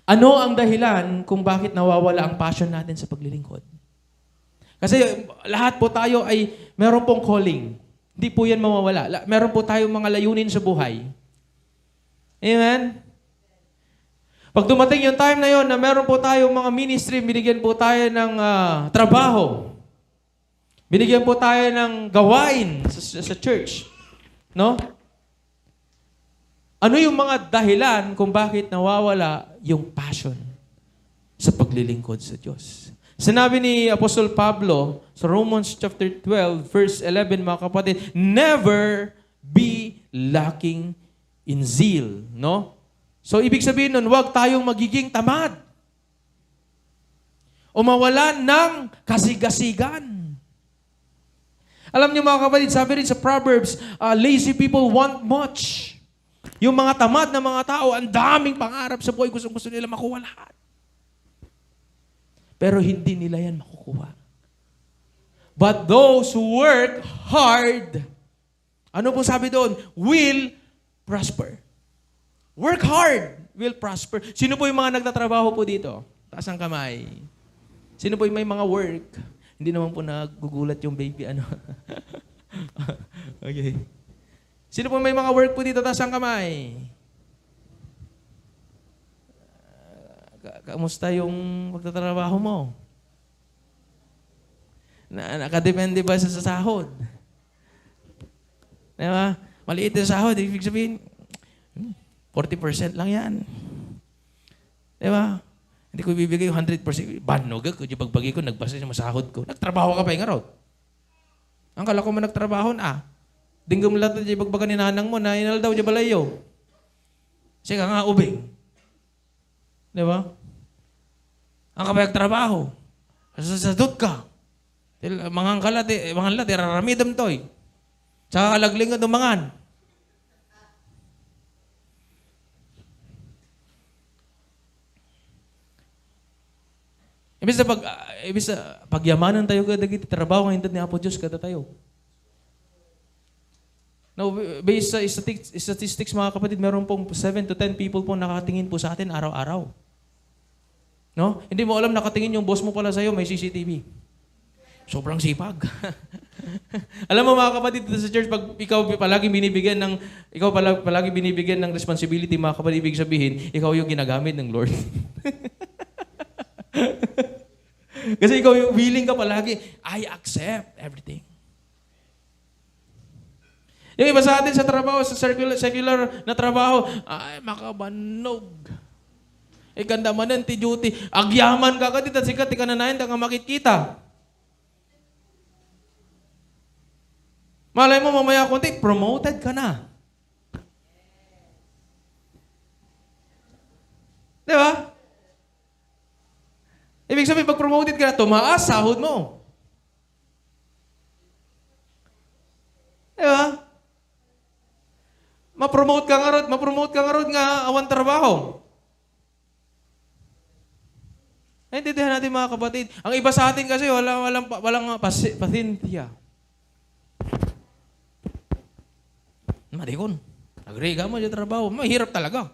Ano ang dahilan kung bakit nawawala ang passion natin sa paglilingkod? Kasi lahat po tayo ay meron pong calling. Hindi po yan mawawala. Meron po tayong mga layunin sa buhay. Amen? Pag dumating yung time na yon na meron po tayong mga ministry, binigyan po tayo ng trabaho. Binigyan po tayo ng gawain sa church. No? Ano yung mga dahilan kung bakit nawawala yung passion sa paglilingkod sa Diyos? Sinabi ni Apostol Pablo sa Romans chapter 12, verse 11, mga kapatid, never be lacking in zeal. No? So, ibig sabihin nun, huwag tayong magiging tamad o mawalan ng kasigasigan. Alam niyo, mga kapatid, sabi rin sa Proverbs, lazy people want much. Yung mga tamad na mga tao, ang daming pangarap sa buhay, gusto nila makuha lahat. Pero hindi nila yan makukuha. But those who work hard, ano po sabi doon? Will prosper. Work hard, will prosper. Sino po yung mga nagtatrabaho po dito? Taas ang kamay. Sino po yung may mga work? Hindi naman po nagugulat yung baby, ano. Okay. Sino po may mga work po dito? Taas ang kamay. Kamusta yung pagtatrabaho mo? Nakadepende ba sa sahod? Diba? Maliit yung sahod. Ibig sabihin, 40% lang yan. Diba? Hindi ko ibibigay yung 100%. Banog ako. Yung pagbagi ko, nagbasa yung masahod ko. Nagtrabaho ka pa yung araw. Ang kala ko mo nagtrabaho na. Dinggom lahat yung pagbaga ni nanang mo na inal daw yung balayo. Siya ka nga ubing. Diba? Ang kapag trabaho. Sasadot ka. Mga kalat, raramidam to'y. Tsaka kalagling ka dumangan. Ibig sa pagyamanan tayo kada kita trabaho ngayon ni Apo Diyos kada tayo. Now, based sa statistics mga kapatid, meron pong 7 to 10 people po nakatingin po sa atin araw-araw. No? Hindi mo alam nakatingin yung boss mo pala sa'yo, may CCTV. Sobrang sipag. Alam mo mga kapatid dito sa church, pag ikaw palagi binibigyan ng responsibility mga kapatid, ibig sabihin, ikaw yung ginagamit ng Lord. Kasi ikaw yung willing ka palagi, I accept everything. Yung iba sa atin sa trabaho, sa secular na trabaho, ay makabanog. Ganda man ti duty. Agyaman ka kadit at sikat, ka na nahin, nga makikita. Malay mo mamaya konti, promoted ka na. Di ba? Ibig sabihin, pag promoted ka na, tumaas, sahod mo. Di ba? Ma-promote ka nga ron nga awan trabaho. Naintindihan natin mga kapatid. Ang iba sa atin kasi walang pasensya. Marikon, agree ka mo sa trabaho. Mahirap talaga.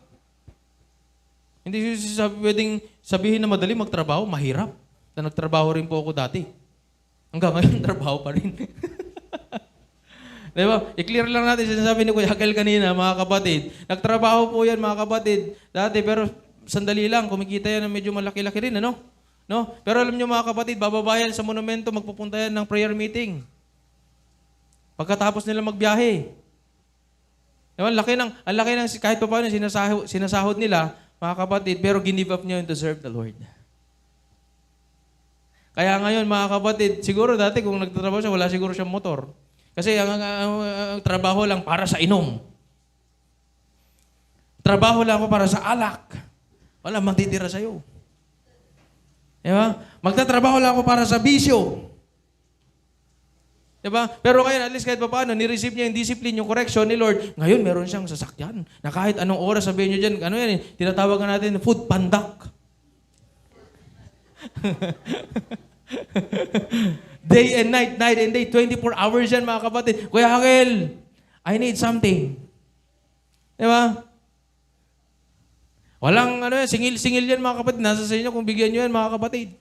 Hindi pwedeng sabihin na madali magtrabaho, mahirap. Na nagtrabaho rin po ako dati. Hanggang ngayon, trabaho pa rin. Diba? I-clear lang natin, sinasabi ni Kuya Hakel kanina, mga kapatid. Nagtrabaho po yan, mga kapatid. Dati, pero sandali lang, kumikita yan na medyo malaki-laki rin, ano? No? Pero alam nyo mga kapatid, bababayan sa monumento, magpupunta yan ng prayer meeting. Pagkatapos nila magbiyahe. Diba? Ang laki ng kahit pa paano sinasahod nila, mga kapatid, pero give up nyo yun to serve the Lord. Kaya ngayon, mga kapatid, siguro dati kung nagtatrabaho siya, wala siguro siyang motor. Kasi ang trabaho lang para sa inom. Trabaho lang ako para sa alak. Wala matitira sa'yo. Diba? Magtatrabaho lang ako para sa bisyo. Diba? Pero ngayon, at least kahit pa paano, ni-receive niya yung discipline, yung correction ni Lord. Ngayon, meron siyang sasakyan. Na kahit anong oras sabihin niyo dyan, ano yan, tinatawagan natin, food pandak. Day and night, night and day, 24 hours yan mga kapatid. Kuya Hakel, I need something. Diba? Walang singil-singil yan mga kapatid. Nasa sa inyo kung bigyan nyo yan mga kapatid.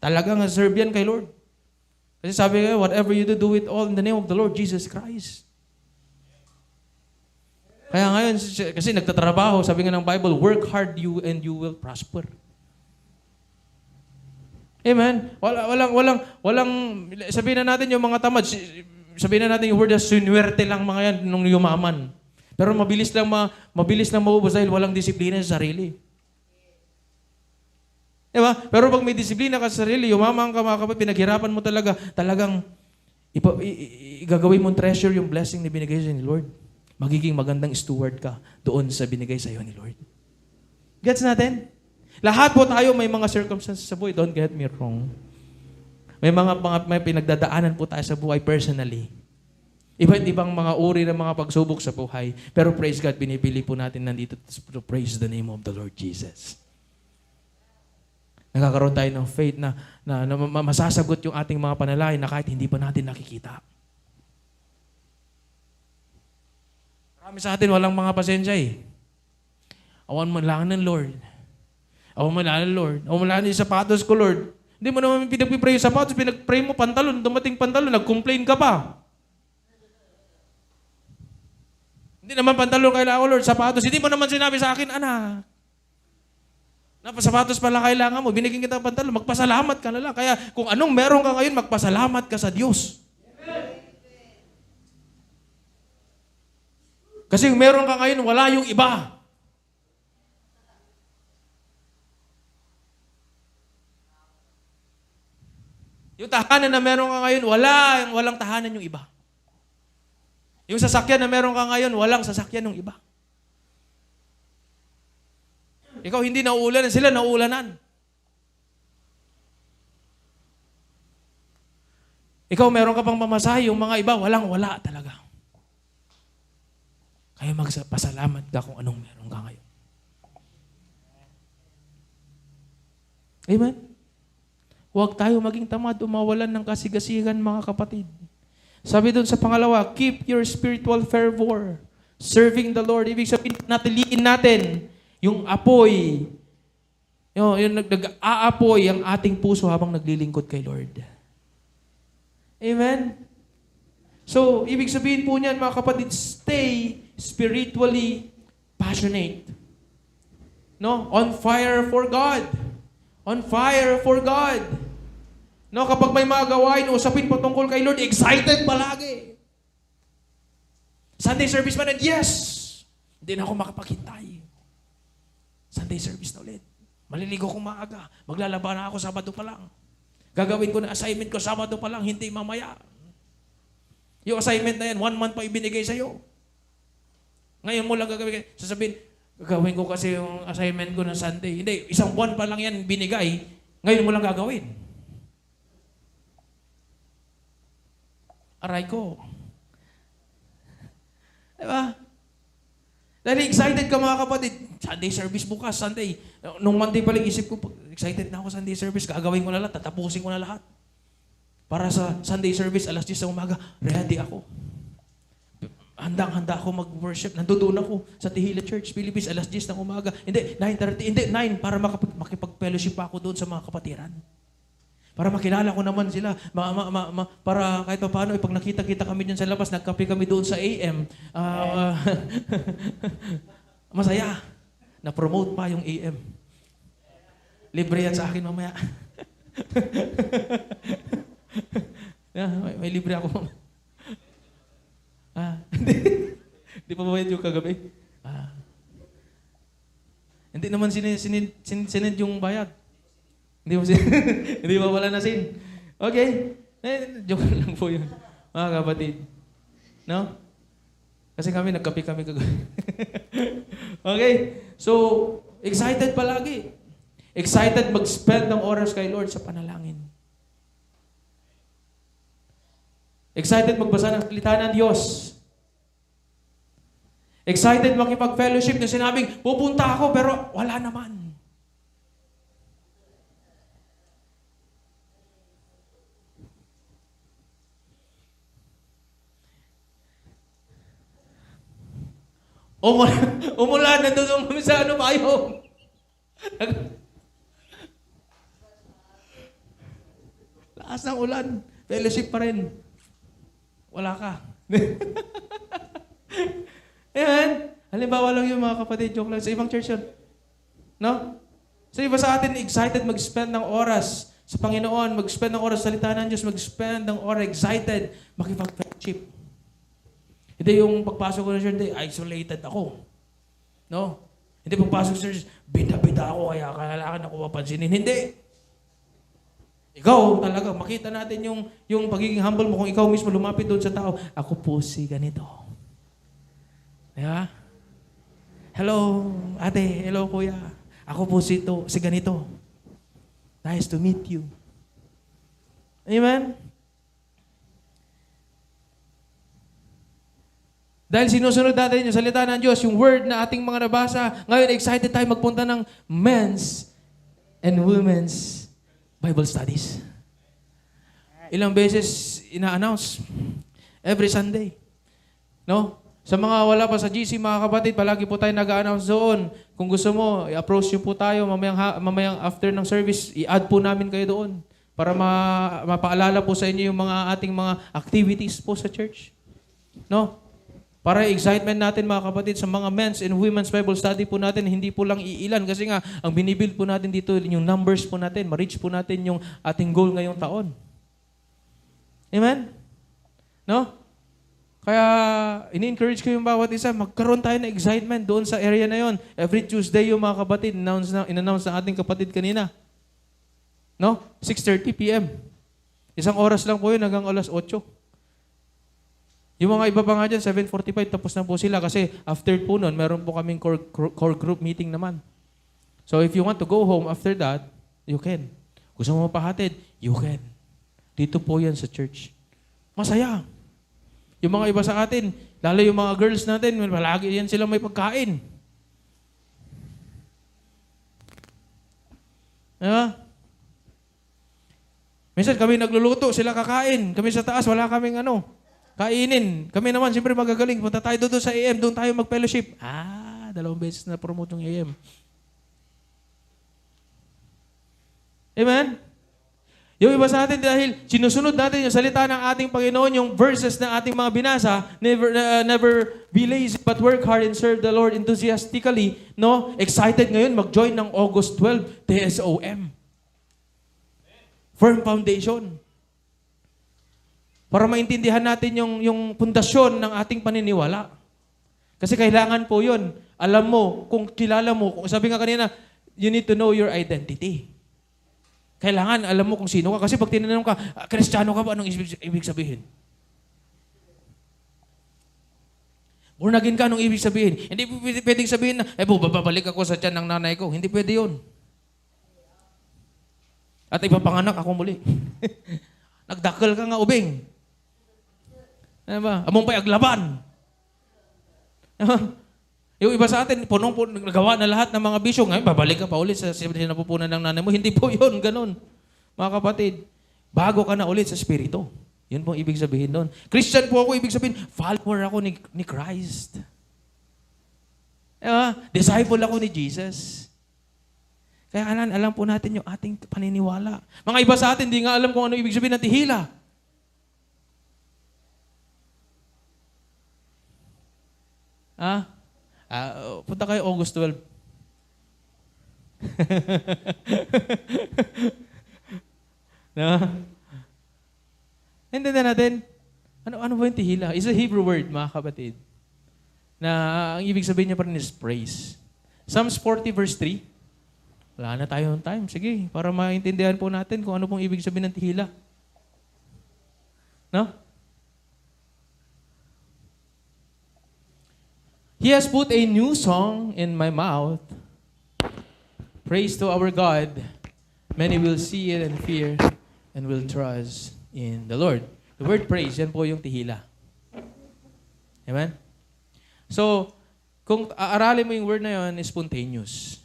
Talagang serve yan kay Lord. Kasi sabi kayo, whatever you do it all in the name of the Lord Jesus Christ. Kaya ngayon, kasi nagtatrabaho, sabi nga ng Bible, work hard you and you will prosper. Amen? Walang, sabihin na natin yung mga tamad, sabihin na natin yung word na sunwerte lang mga yan nung yumaman. Pero mabilis lang maubos dahil walang disiplina sa sarili. Diba? Pero pag may disiplina ka sa sarili, yumaman ka mga kapatid, pinaghirapan mo talagang igagawin mong treasure yung blessing na binigay sa'yo ni Lord. Magiging magandang steward ka doon sa binigay sa'yo ni Lord. Gets natin? Lahat po tayo may mga circumstances sa buhay. Don't get me wrong. May pinagdadaanan po tayo sa buhay personally. Iba't ibang mga uri ng mga pagsubok sa buhay. Pero praise God, pinipili po natin nandito to praise the name of the Lord Jesus. Nagkakaroon tayo ng faith na masasagot yung ating mga panalangin na kahit hindi pa natin nakikita. Marami sa atin walang mga pasensya eh. Awan mo lang ng Lord. Awan mo lang ng Lord. Awan mo lang yung sapatos ko, Lord. Hindi mo naman pinagpipray yung sapatos, pinagpray mo pantalon, dumating pantalon, nag-complain ka pa. Hindi naman pantalon kailangan ko, Lord. Sapatos. Hindi mo naman sinabi sa akin, anak. Sapatos pala kailangan mo. Binigyan kita ng pantalon. Magpasalamat ka na lang. Kaya kung anong meron ka ngayon, magpasalamat ka sa Diyos. Kasi kung meron ka ngayon, wala yung iba. Yung tahanan na meron ka ngayon, walang tahanan yung iba. Yung sasakyan na meron ka ngayon, walang sasakyan ng iba. Ikaw hindi nauulanan, sila nauulanan. Ikaw meron ka pang mamasahe, yung mga iba wala talaga. Kaya magpasalamat ka kung anong meron ka ngayon. Amen? Huwag tayo maging tamad o mawalan ng kasigasigan, mga kapatid. Sabi doon sa pangalawa, keep your spiritual fervor, serving the Lord. Ibig sabihin, natiliin natin yung apoy, yung nag-aapoy ang ating puso habang naglilingkod kay Lord. Amen? So, ibig sabihin po niyan, mga kapatid, stay spiritually passionate. No? On fire for God. On fire for God. No, kapag may mga gawain, usapin patungkol kay Lord, excited palagi. Sunday service man, and yes! Hindi na ako makapaghintay. Sunday service na ulit. Maliligo kong maaga. Maglalaba na ako Sabado pa lang. Gagawin ko na assignment ko Sabado pa lang, hindi mamaya. Yung assignment na yan, 1 month pa ibinigay sa'yo. Ngayon mo lang gagawin. Sasabihin, gagawin ko kasi yung assignment ko na Sunday. Hindi, 1 buwan pa lang yan binigay. Ngayon mo lang gagawin. Aray ko. Diba? Dahil excited ka, mga kapatid. Sunday service bukas, Sunday. Nung Monday pa lang isip ko, excited na ako Sunday service. Gagawin ko na lahat, tatapusin ko na lahat. Para sa Sunday service, 10:00 sa umaga, ready ako. Handang-handa ako mag-worship. Nandoon ako sa Tihila Church, Philippines, 10:00 ng umaga. Hindi, 9:30. Hindi, 9 para makipag-fellowship pa ako doon sa mga kapatiran. Para makilala ko naman sila. Para kahit pa paano, pag nakita-kita kami dyan sa labas, nagkape kami doon sa AM. Masaya. Na-promote pa yung AM. Libre yan sa akin mamaya. May libre ako. Hindi pa bayad yung kagabi. Hindi naman sinend yung bayad. Hindi pa wala na sin. Okay? Joke lang po yun. Mga kapatid. No? Kasi nagkape kami kagabi. Okay? So, excited palagi. Excited mag-spend ng oras kay Lord sa panalangin. Excited magbasa ng salita ng Diyos. Excited makipag-fellowship na sinabing, pupunta ako pero wala naman. Umulan, nandun kami sa payong. Lakas ng ulan. Fellowship pa rin. Wala ka. Ayan. Halimbawa lang yung mga kapatid, joke lang. Sa ibang church yun. No? Sa iba sa atin, excited mag-spend ng oras sa Panginoon, mag-spend ng oras sa salita ng Diyos, mag-spend ng oras, excited, makipag-fellowship. Hindi yung pagpasok ko na church, isolated ako. No? Hindi pagpasok sa church, bida-bida ako, kaya kailangan ako mapansinin. Hindi. Ikaw talaga, makita natin yung pagiging humble mo kung ikaw mismo lumapit doon sa tao. Ako po si ganito. Diba? Hello, ate. Hello, kuya. Ako po si ganito. Nice to meet you. Amen? Dahil sinusunod natin yung salita ng Diyos, yung word na ating mga nabasa, ngayon excited tayo magpunta ng men's and women's Bible studies. Ilang beses ina-announce? Every Sunday. No? Sa mga wala pa sa GC, mga kapatid, palagi po tayo nag-a-announce doon. Kung gusto mo, i-approach nyo po tayo mamayang after ng service, i-add po namin kayo doon para mapaalala po sa inyo yung mga ating mga activities po sa church. No? Para excitement natin mga kapatid sa mga men's and women's Bible study po natin, hindi po lang iilan. Kasi nga, ang binibuild po natin dito, yung numbers po natin, ma-reach po natin yung ating goal ngayong taon. Amen? No? Kaya, ini-encourage ko yung bawat isa, magkaroon tayo ng excitement doon sa area na yon. Every Tuesday yung mga kapatid, in-announce ng ating kapatid kanina. No? 6:30 p.m. Isang oras lang po yun hanggang alas 8. Yung mga iba pa nga dyan, 7:45, tapos na po sila. Kasi after po nun, meron po kaming core group meeting naman. So if you want to go home after that, you can. Gusto mo mapahatid, you can. Dito po yan sa church. Masaya. Yung mga iba sa atin, lalo yung mga girls natin, palagi yan sila may pagkain. Diba? Minsan kami nagluluto, sila kakain. Kami sa taas, wala kaming kainin. Kami naman, siyempre magagaling. Punta tayo doon sa AM, doon tayo mag-fellowship. 2 beses na promote yung AM. Amen? Yung iba sa atin, dahil sinusunod natin yung salita ng ating Panginoon, yung verses na ating mga binasa, never be lazy, but work hard and serve the Lord enthusiastically. No? Excited ngayon, mag-join ng August 12, TSOM. Firm foundation. Para maintindihan natin yung pundasyon ng ating paniniwala. Kasi kailangan po yun. Alam mo, kung kilala mo, sabi nga kanina, you need to know your identity. Kailangan alam mo kung sino ka. Kasi pag tinanong ka, Kristiyano ka ba? Anong ibig sabihin? Born again ka, anong ibig sabihin? Hindi pwedeng sabihin na, babalik ako sa tiyan ng nanay ko. Hindi pwede yun. At ipapanganak ako muli. Nagdakal ka nga, ubing. Ano ba? Among pa'y aglaban. Yung iba sa atin, nagawa na lahat ng mga bisyo. Ngayon, babalik ka pa ulit sa sinapupunan ng nanay mo. Hindi po yun, ganun. Mga kapatid, bago ka na ulit sa Espiritu. Yun po ibig sabihin doon. Christian po ako, ibig sabihin, follower ako ni Christ. Disciple ako ni Jesus. Kaya alam po natin yung ating paniniwala. Mga iba sa atin, di nga alam kung ano ibig sabihin ng tihila. Punta kayo August 12. No? Intindihan natin, ano ba yung tihila? It's a Hebrew word, mga kapatid. Na ang ibig sabihin niya pa rin is praise. Psalms 40 verse 3. Wala na tayong time. Sige, para maintindihan po natin kung ano pong ibig sabihin ng tihila. No? He has put a new song in my mouth. Praise to our God. Many will see it and fear and will trust in the Lord. The word praise, yan po yung tihila. Amen? So, kung aaralin mo yung word na yun, is spontaneous.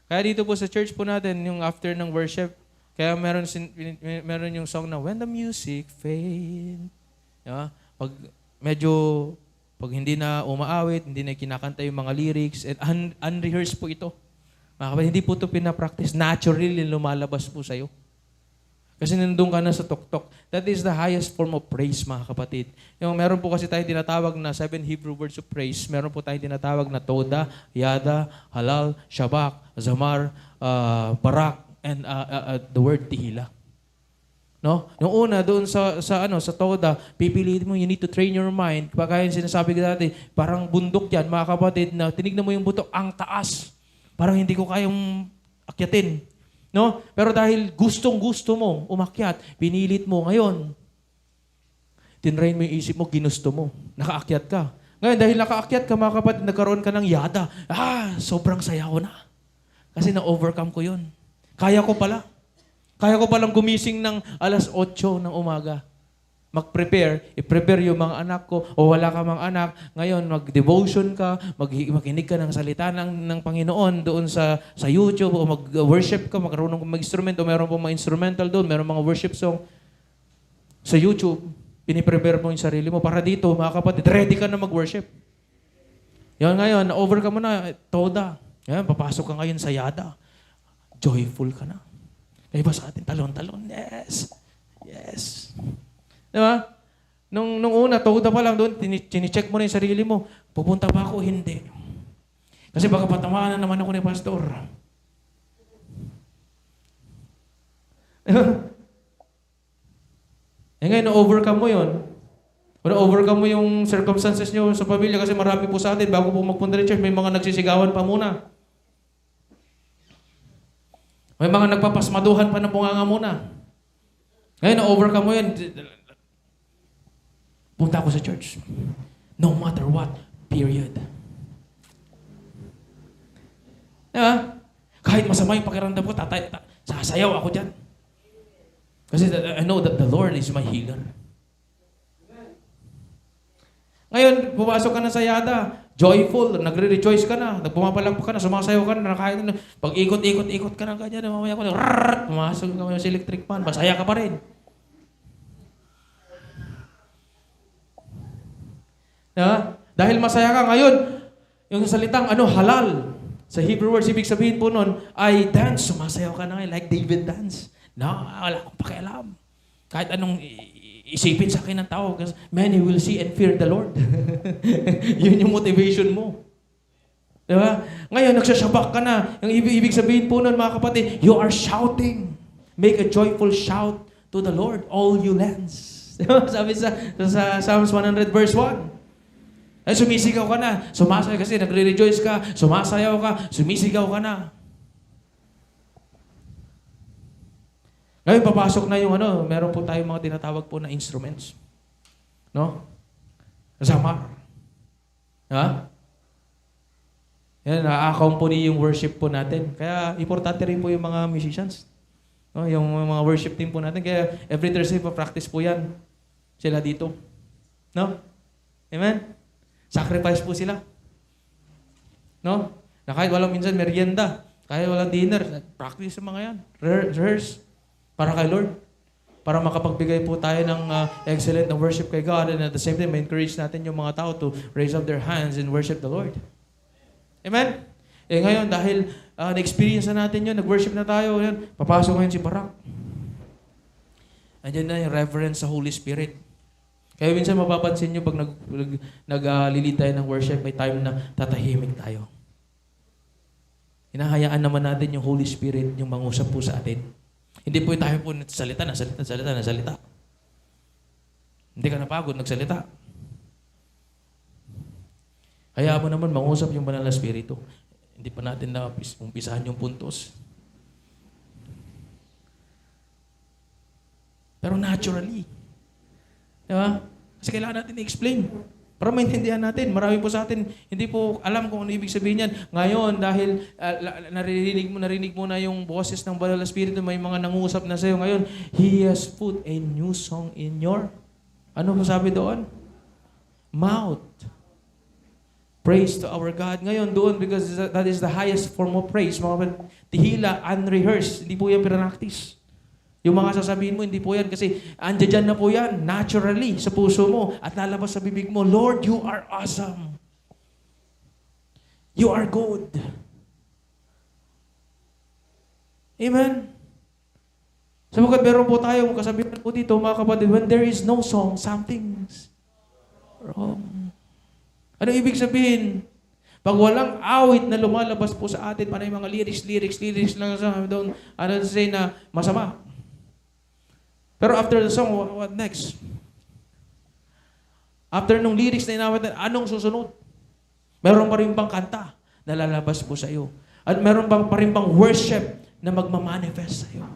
Kaya dito po sa church po natin, yung after ng worship, kaya meron yung song na, When the Music Fades. Diba? Pag hindi na umaawit, hindi na kinakanta yung mga lyrics, and unrehearsed po ito. Mga kapatid, hindi po ito pinapractice. Naturally, lumalabas po sa'yo. Kasi nandun ka na sa tuktok. That is the highest form of praise, mga kapatid. Yung meron po kasi tayong tinatawag na 7 Hebrew words of praise. Meron po tayong tinatawag na Toda, Yada, Halal, Shabak, Zamar, Barak, and the word Tihila. No? Yung una, doon sa Toda, pipiliin mo, you need to train your mind. Kaya yung sinasabi ko dati, parang bundok yan, mga kapatid, na tinignan mo yung bundok, ang taas. Parang hindi ko kayang akyatin. No? Pero dahil gustong-gusto mo umakyat, pinilit mo ngayon. Tinrain mo yung isip mo, ginusto mo. Nakaakyat ka. Ngayon, dahil nakaakyat ka, mga kapatid, nagkaroon ka ng yada. Sobrang saya ko na. Kasi na-overcome ko yun. Kaya ko pala. Kaya ko palang gumising ng alas 8 ng umaga. I-prepare yung mga anak ko, o wala ka mga anak, ngayon mag-devotion ka, makinig ka ng salita ng Panginoon doon sa YouTube, o mag-worship ka, magkaroon ng mag-instrument, o meron pong mga instrumental doon, meron mga worship song sa YouTube, piniprepare mo yung sarili mo. Para dito, mga kapatid, ready ka na mag-worship. Yan ngayon, na-overcome mo na, Toda. Yan, papasok ka ngayon sa Yada. Joyful ka na. Kaya ba sa atin, talon-talon? Yes. Yes. Diba? Nung una, toda pa lang doon, chine-check mo na yung sarili mo. Pupunta ba ako? Hindi. Kasi baka patamaan na naman ako ni pastor. Ngayon, na-overcome mo yun. Kung na-overcome mo yung circumstances nyo sa pamilya, kasi marami po sa atin, bago po magpunta ng church, may mga nagsisigawan pa muna. May mga nagpapasmaduhan pa ng bunganga muna. Ngayon, na-overcome mo yan. Punta ako sa church. No matter what, period. Diba? Kahit masama yung pakiramdam ko, sasayaw ako dyan. Kasi I know that the Lord is my healer. Ngayon, pumasok ka na sa yada, joyful, nagre-rejoice ka na, nagpumapalakpak ka na, sumasayaw ka na, nakakain na, pag ikot-ikot ka na ganyan, mamaya ko na, pumasok ka sa electric fan, masaya ka pa rin. Diba? Dahil masaya ka ngayon, yung salitang halal, sa Hebrew words, ibig sabihin po nun, ay dance, sumasayaw ka na ngayon, like David dance. Wala akong pakialam. Kahit anong isipin sa akin ng tao, kasi many will see and fear the Lord. Yun yung motivation mo. Diba? Ngayon, nagsasabak ka na. Yung ibig sabihin po nun, mga kapatid, you are shouting. Make a joyful shout to the Lord, all you lands. Diba? Sabi sa Psalms 100 verse 1. Ay, sumisigaw ka na. Sumasayaw kasi, nagre-rejoice ka. Sumasayaw ka. Sumisigaw ka na. Ngayon, papasok na yung meron po tayong mga tinatawag po na instruments. No? Zamar. Ha? Yan, na-accompany yung worship po natin. Kaya, importante rin po yung mga musicians. No? Yung mga worship team po natin. Kaya, every Thursday pa-practice po yan. Sila dito. No? Amen? Sacrifice po sila. No? Na kahit walang minsan merienda, kahit walang dinner, practice sa mga yan. Rehearse. Para kay Lord. Para makapagbigay po tayo ng excellent na worship kay God, and at the same time, encourage natin yung mga tao to raise up their hands and worship the Lord. Amen? Ngayon, dahil na-experience na natin yun, nag-worship na tayo, yan, papasok ngayon si Barak. Andiyan na yung reverence sa Holy Spirit. Kaya minsan mapapansin nyo pag nag-lead tayo ng worship, may time na tatahimik tayo. Hinahayaan naman natin yung Holy Spirit, yung mangusap po sa atin. Hindi po tayo po salita. Hindi ka napagod, nagsalita. Hayaan mo naman mangusap yung banal na Espiritu. Hindi pa natin na umpisahan yung puntos. Pero naturally. Diba? Kasi kailangan natin i-explain. Para maintindihan natin. Marami po sa atin, hindi po alam kung ano ibig sabihin yan. Ngayon, dahil narinig mo na yung boses ng Banal na Espiritu, may mga nangusap na sa'yo. Ngayon, He has put a new song in your, ano po sabi doon? Mouth. Praise to our God. Ngayon, doon, because that is the highest form of praise. Mga tihila, unrehearsed. Hindi po yan pinanaktis. Yung mga sasabihin mo, hindi po yan kasi andyan na po yan, naturally, sa puso mo at lalabas sa bibig mo, Lord, you are awesome. You are good. Amen? Sapagkat meron po tayong kasabihan po dito, mga kapatid, when there is no song, something's wrong. Ano ibig sabihin? Pag walang awit na lumalabas po sa atin, panay mga lyrics lang sa doon, say na masama. Pero after the song, what next? After nung lyrics na inawit natin, anong susunod? Meron pa rin bang kanta na lalabas po sa iyo? At meron pa rin bang worship na magmamanifest sa iyo?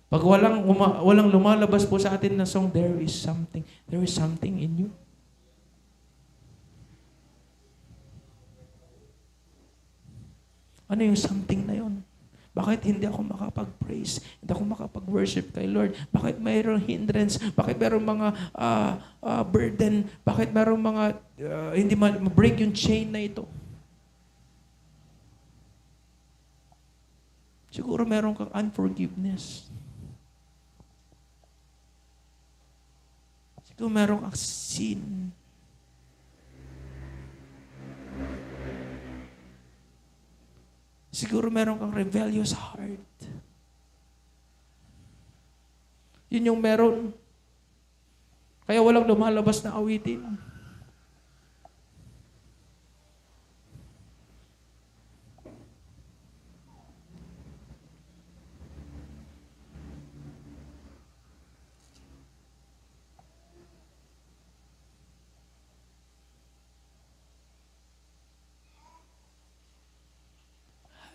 Pag walang lumalabas po sa atin na song, there is something in you. Ano yung something na yon? Bakit hindi ako makapag-praise? Hindi ako makapag-worship kay Lord? Bakit mayroong hindrance? Bakit mayroong mga burden? Bakit mayroong mga hindi ma-break yung chain na ito? Siguro meron kang unforgiveness. Siguro meron kang sin. Siguro meron kang rebellious heart. Yun yung meron. Kaya walang lumalabas na awitin.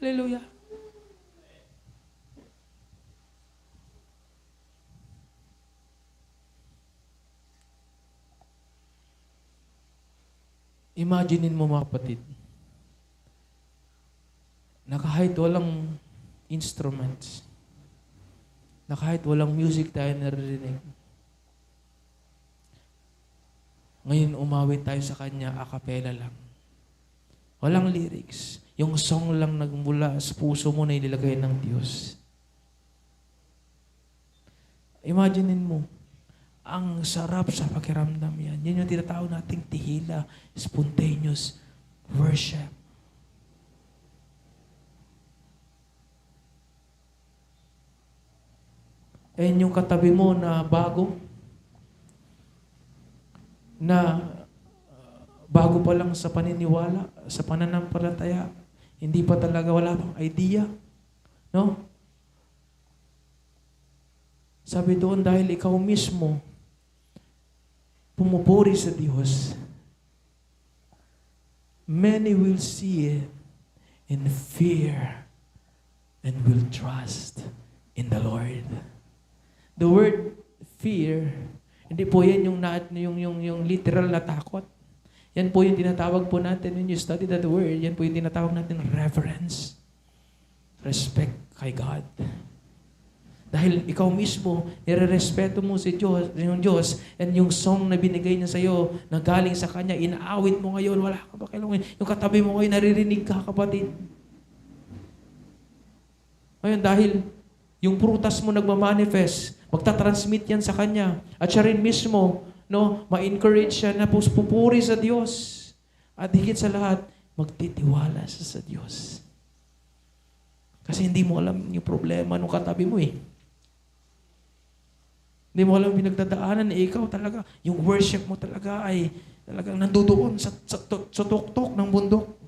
Hallelujah. Imaginein mo mga kapatid, na kahit walang instruments, na kahit walang music tayo naririnig, ngayon umawit tayo sa Kanya, a cappella lang. Walang lyrics. Yung song lang nagmula sa puso mo na inilagay ng Diyos. Imaginein mo, ang sarap sa pakiramdam yan. Yan yung tinatawag nating tihila, spontaneous worship. And yung katabi mo na bago pa lang sa paniniwala, sa pananampalataya, hindi pa talaga, wala pang idea. No? Sabi doon, dahil ikaw mismo pumupuri sa Diyos, many will see it and fear and will trust in the Lord. The word fear, hindi po yan yung literal na takot. Yan po yung tinatawag po natin when you study that word, yan po yung tinatawag natin reverence. Respect kay God. Dahil ikaw mismo, nire-respeto mo si Diyos, yung Diyos, and yung song na binigay niya sa iyo, na galing sa Kanya, inaawit mo ngayon, wala ka ba kailangan. Yung katabi mo ngayon, naririnig ka, kapatid. Ngayon, dahil yung prutas mo nagmamanifest, magta-transmit yan sa Kanya. At siya rin mismo, no, ma-encourage siya na pupuri sa Diyos. At higit sa lahat, magtitiwala siya sa Diyos. Kasi hindi mo alam yung problema ng katabi mo eh. Hindi mo alam pinagdadaanan eh, ikaw talaga, yung worship mo talaga ay talagang nandoon sa tuktok ng bundok.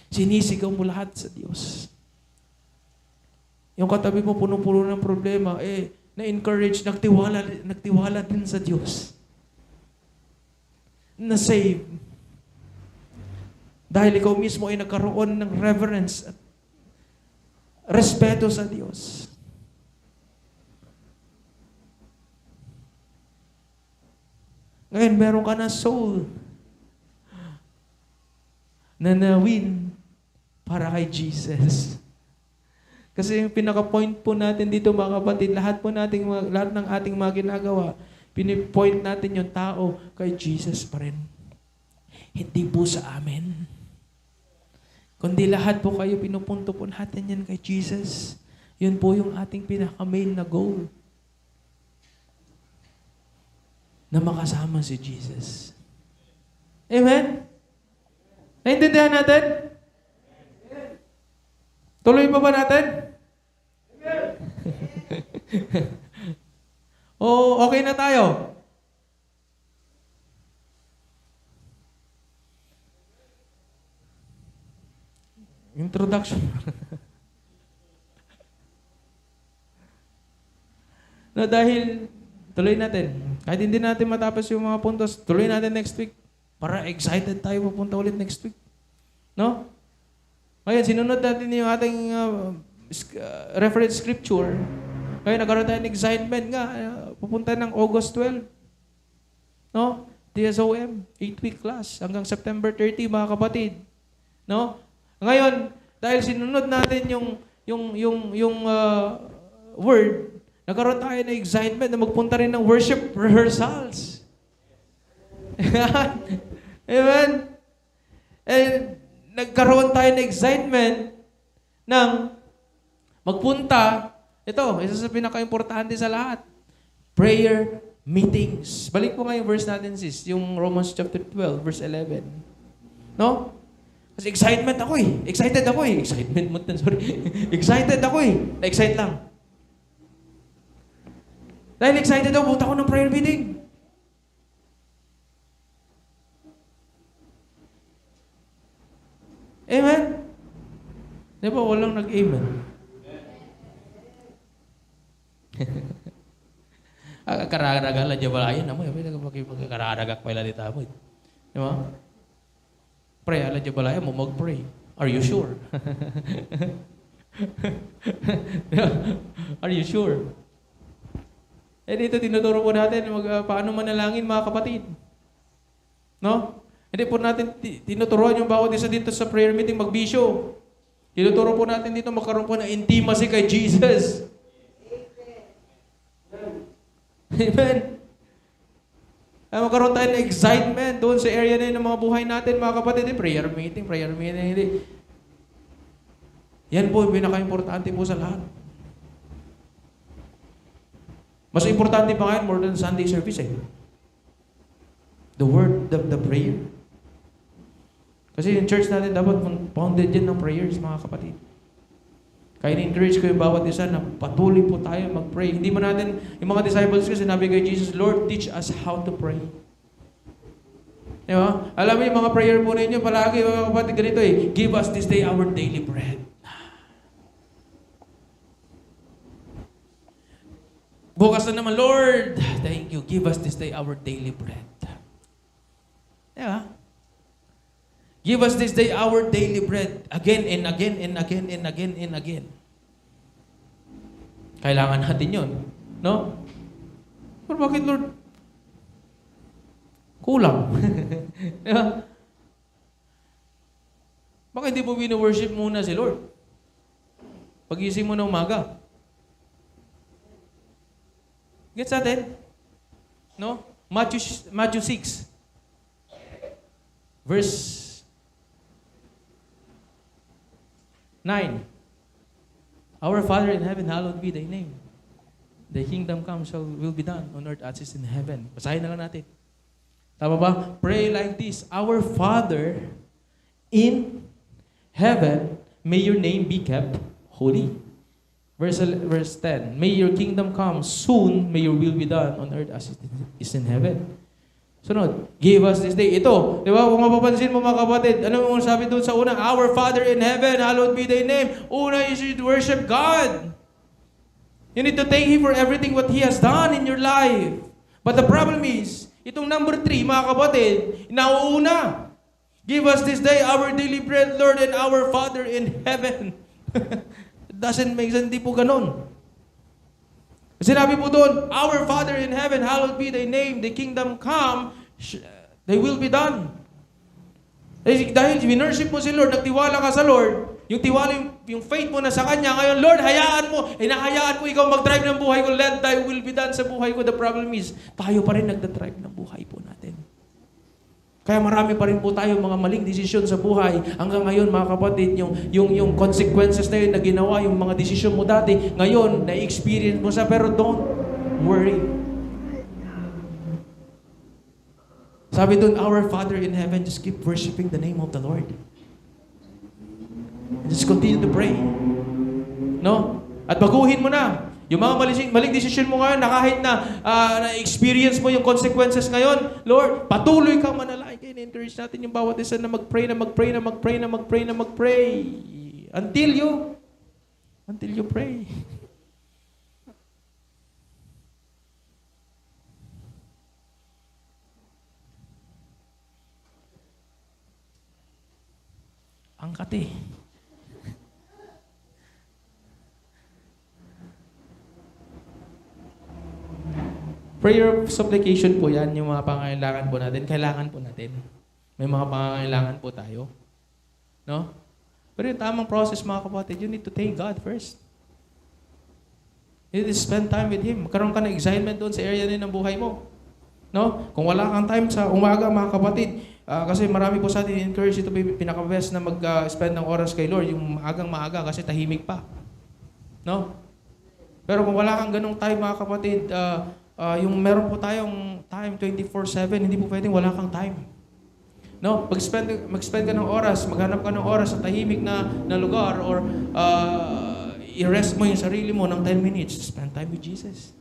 Sinisigaw mo lahat sa Diyos. Yung katabi mo puno-puno ng problema, na-encourage, nagtiwala din sa Diyos. Na-save. Dahil ikaw mismo ay nagkaroon ng reverence at respeto sa Diyos. Ngayon, meron ka na soul na nawin para kay Jesus. Kasi yung pinaka-point po natin dito mga kapatid, lahat ng ating mga ginagawa, pinipoint natin yung tao kay Jesus pa rin. Hindi po sa amin. Kundi lahat po kayo, pinupunto po natin yan kay Jesus. Yun po yung ating pinaka-main na goal. Na makasama si Jesus. Amen? Naintindihan natin? Tuloy pa ba natin? O okay na tayo? Introduction. Na dahil, tuloy natin. Kahit hindi natin matapos yung mga puntos, tuloy natin next week. Para excited tayo pupunta ulit next week. No? Ngayon, sinunod natin yung ating reference scripture. Ngayon, nagkaroon tayo ng excitement nga. Pupunta ng August 12. No? TSOM, 8-week class. Hanggang September 30, mga kapatid. No? Ngayon, dahil sinunod natin yung word, nagkaroon tayo ng excitement na magpunta rin ng worship rehearsals. Amen? And nagkaroon tayo ng excitement ng magpunta, ito, isa sa pinaka-importante sa lahat, prayer meetings. Balik po nga yung verse natin, sis, yung Romans chapter 12, verse 11. No? Kasi excitement ako eh. Excited ako eh. Excitement mo, sorry. Excited ako eh. Na-excite lang. Dahil excited daw, punta ko ng prayer meeting. Amen? Di ba walang nag-amen? Kararagala dyan ba? Ayun naman, kararagak pa ilan dita mo. Di ba? Pray, alam dyan ba? Mo mag-pray. Are you sure? Are you sure? Eh dito tinuturo po natin paano manalangin mga kapatid. No? Hindi po natin tinuturuan yung bawat isa dito sa prayer meeting magbisyo. Tinuturo po natin dito magkaroon po ng intimacy kay Jesus. Amen. Ay, magkaroon tayo ng excitement doon sa area na yun ng mga buhay natin mga kapatid. Prayer meeting. Hindi. Yan po yung pinaka-importante po sa lahat. Mas importante pa ngayon more than Sunday service eh. The word, the prayer. Kasi yung church natin dapat founded yan ng prayers, mga kapatid. Kaya ni-encourage ko yung bawat isa na patuloy po tayo mag-pray. Hindi mo natin, yung mga disciples ko, sinabi kay Jesus, Lord, teach us how to pray. Di ba? Alam mo yung mga prayer po ninyo, palagi mga kapatid, ganito eh, give us this day our daily bread. Bukas na naman, Lord, thank you, give us this day our daily bread. Di ba? Give us this day our daily bread. Again and again and again and again and again. Kailangan natin yun. No? Pero bakit, Lord? Kulang. Diba? Bakit hindi mo wino-worship muna si Lord? Pag-ising mo na umaga. Gets natin? No? Matthew 6. Verse 9. Our Father in heaven, hallowed be thy name. Thy kingdom come, so will be done on earth as it is in heaven. Basahin na lang natin. Tama ba? Pray like this. Our Father in heaven, may your name be kept holy. Verse 10. May your kingdom come soon, may your will be done on earth as it is in heaven. Sunod, give us this day. Ito, di ba? Kung mapapansin mo mga kapatid, ano mo sabi doon sa una? Our Father in heaven, hallowed be thy name. Una, you should worship God. You need to thank Him for everything what He has done in your life. But the problem is, itong number 3, mga kapatid, nauuna. Give us this day our daily bread, Lord, and our Father in heaven. It doesn't make sense, hindi po ganun. Sinabi po doon, our Father in heaven, hallowed be thy name, the kingdom come, thy will be done. Dahil winurship mo si Lord, nagtiwala ka sa Lord, yung tiwala, yung faith mo na sa Kanya, ngayon, Lord, hayaan mo, hinahayaan mo ikaw mag-drive ng buhay ko, let thy will be done sa buhay ko. The problem is, tayo pa rin nagda-drive ng buhay po natin. Kaya marami pa rin po tayo mga maling desisyon sa buhay. Hanggang ngayon, mga kapatid, yung consequences na yun na ginawa, yung mga desisyon mo dati, ngayon, na-experience mo sa, pero don't worry. Sabi doon, our Father in heaven, just keep worshiping the name of the Lord. And just continue to pray. No? At baguhin mo na. Yung mga maling decision mo ngayon, na kahit na-experience mo yung consequences ngayon, Lord, patuloy kang manalangin. Kaya encourage natin yung bawat isa na mag-pray. Until you pray. Angkat eh. Prayer of supplication po yan, yung mga pangangailangan po natin. Kailangan po natin. May mga pangangailangan po tayo. No? Pero yung tamang process, mga kapatid, you need to thank God first. You need to spend time with Him. Magkaroon ka ng excitement doon sa area din ng buhay mo. No? Kung wala kang time sa umaga, mga kapatid, kasi marami po sa atin encourage ito pinaka-best na mag-spend ng oras kay Lord, yung maagang-maaga kasi tahimik pa. No? Pero kung wala kang ganong time, mga kapatid, yung meron po tayong time 24/7, hindi po pwedeng wala kang time. No, mag-spend ka ng oras, maghanap ka ng oras sa tahimik na lugar or i-rest mo yung sarili mo ng 10 minutes to spend time with Jesus.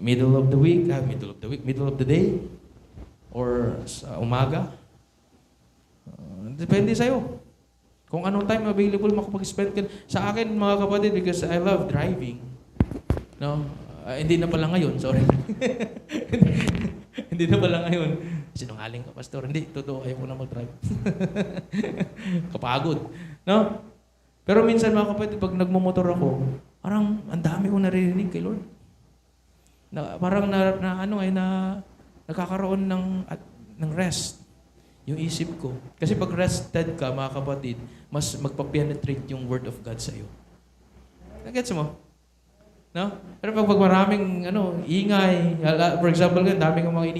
middle of the day, or sa umaga. Depende sa'yo. Kung anong time available makapag-spend ka. Sa akin, mga kapatid, because I love driving. No? Hindi na pala ngayon, sorry. Hindi na pala ngayon. Sinungaling ka, pastor. Hindi, totoo, ayaw ko na mag-drive. Kapagod. No? Pero minsan, mga kapatid, pag nagmumotor ako, parang ang dami ko naririnig kay Lord. Parang nakakaroon ng rest yung isip ko. Kasi pag rested ka, mga kapatid, mas magpa-penetrate yung Word of God sa'yo. Nagets mo? No? Pero pag maraming ingay, for example, dami kang mga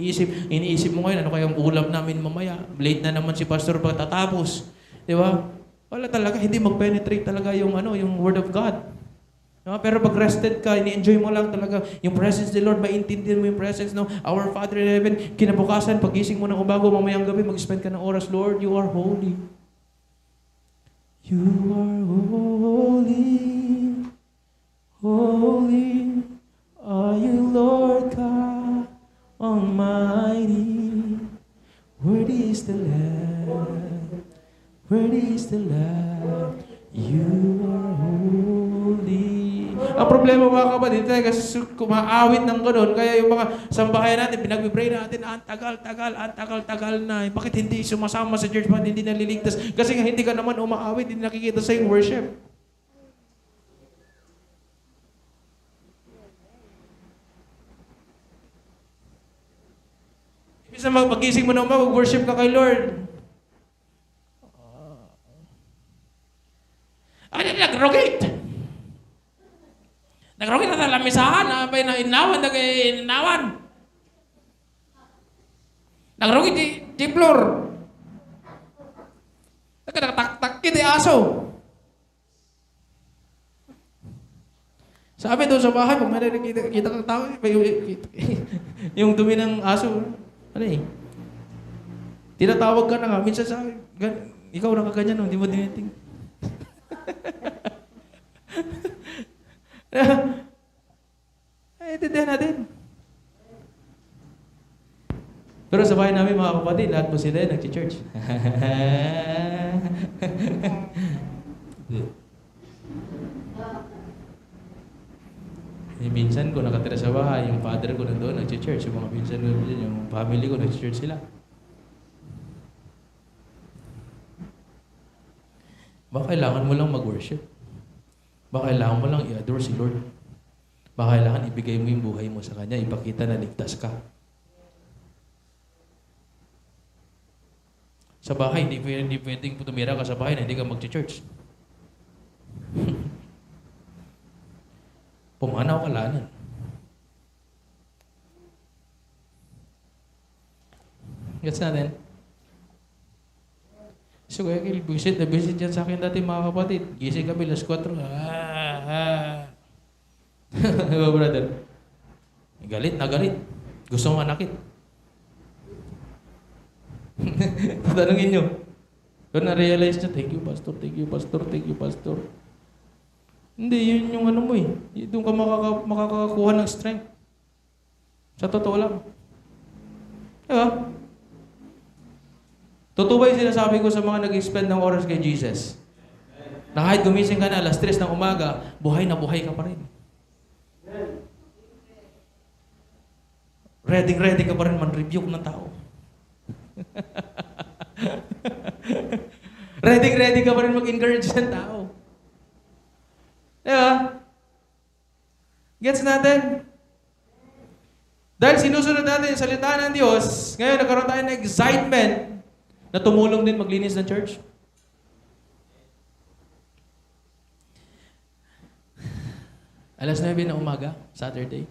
iniisip mo ngayon, ano kayang ulam namin mamaya? Late na naman si pastor pagtatapos. Di ba? Wala talaga, hindi mag-penetrate talaga yung Word of God. No? Pero pag rested ka, ini-enjoy mo lang talaga yung presence of the Lord, maintindihan mo yung presence, no? Our Father in Heaven, kinabukasan, pagising mo ng umago, mamayang gabi, mag-spend ka ng oras, Lord, you are holy. You are holy. Holy are you, Lord God Almighty. Worthy is the Lamb. Worthy is the Lamb. You are holy. Ang problema mga kapatid, kasi kumaawit ng gano'n, kaya yung mga sambahayan natin, pinag-pray natin, ang tagal na. Bakit hindi sumasama sa church, bakit hindi naliligtas? Kasi nga hindi ka naman umaawit, hindi nakikita sa yung worship. Minsan pag-gising mo na mag-worship ka kay Lord. Nagrogate na talamisahan, abay na inawan, inawan. Nagrogate di floor. Nagkataktak di aso. Sabi doon sa bahay, pag may nakikita kang tao, yung dumi ng aso, tinatawag ka na nga. Minsan sa akin, ikaw nakaganyan, hindi mo diniting. Intindihan natin. Pero sa bahay namin, mga kapatid, lahat po sila nag-church. Minsan ko nakatira sa bahay, yung father ko nandoon nag-church, yung mga minsan ko, yung family ko nag-church sila. Baka kailangan mo lang mag-worship. Baka kailangan mo lang i-adore si Lord. Baka kailangan ibigay mo yung buhay mo sa Kanya, ipakita na ligtas ka. Sa bahay, hindi pwedeng tumira ka sa bahay na hindi ka mag-church. Pumanaw ka lanan. Gets natin? So, kaya bisit yan sa akin dati mga kapatid. Gising kami, alas 4. Diba, brother? Galit na galit. Gusto mong anakit. Tatanungin nyo. Kung na-realize nyo, thank you, pastor, thank you, pastor, thank you, pastor. Hindi, yun yung mo eh. Doon ka makakakuha ng strength. Sa totoo lang. Diba? Totoo ba yung sinasabi ko sa mga nag-spend ng oras kay Jesus? Na kahit gumising ka na alas 3 ng umaga, buhay na buhay ka pa rin. Ready ka pa rin man-rebuke ng tao. ready ka pa rin mag-encourage ng tao. Diba? Gets natin? Dahil sinusunod natin yung salita ng Diyos, ngayon nagkaroon tayo ng excitement na tumulong din maglinis ng church. Alas 9 ng umaga, Saturday.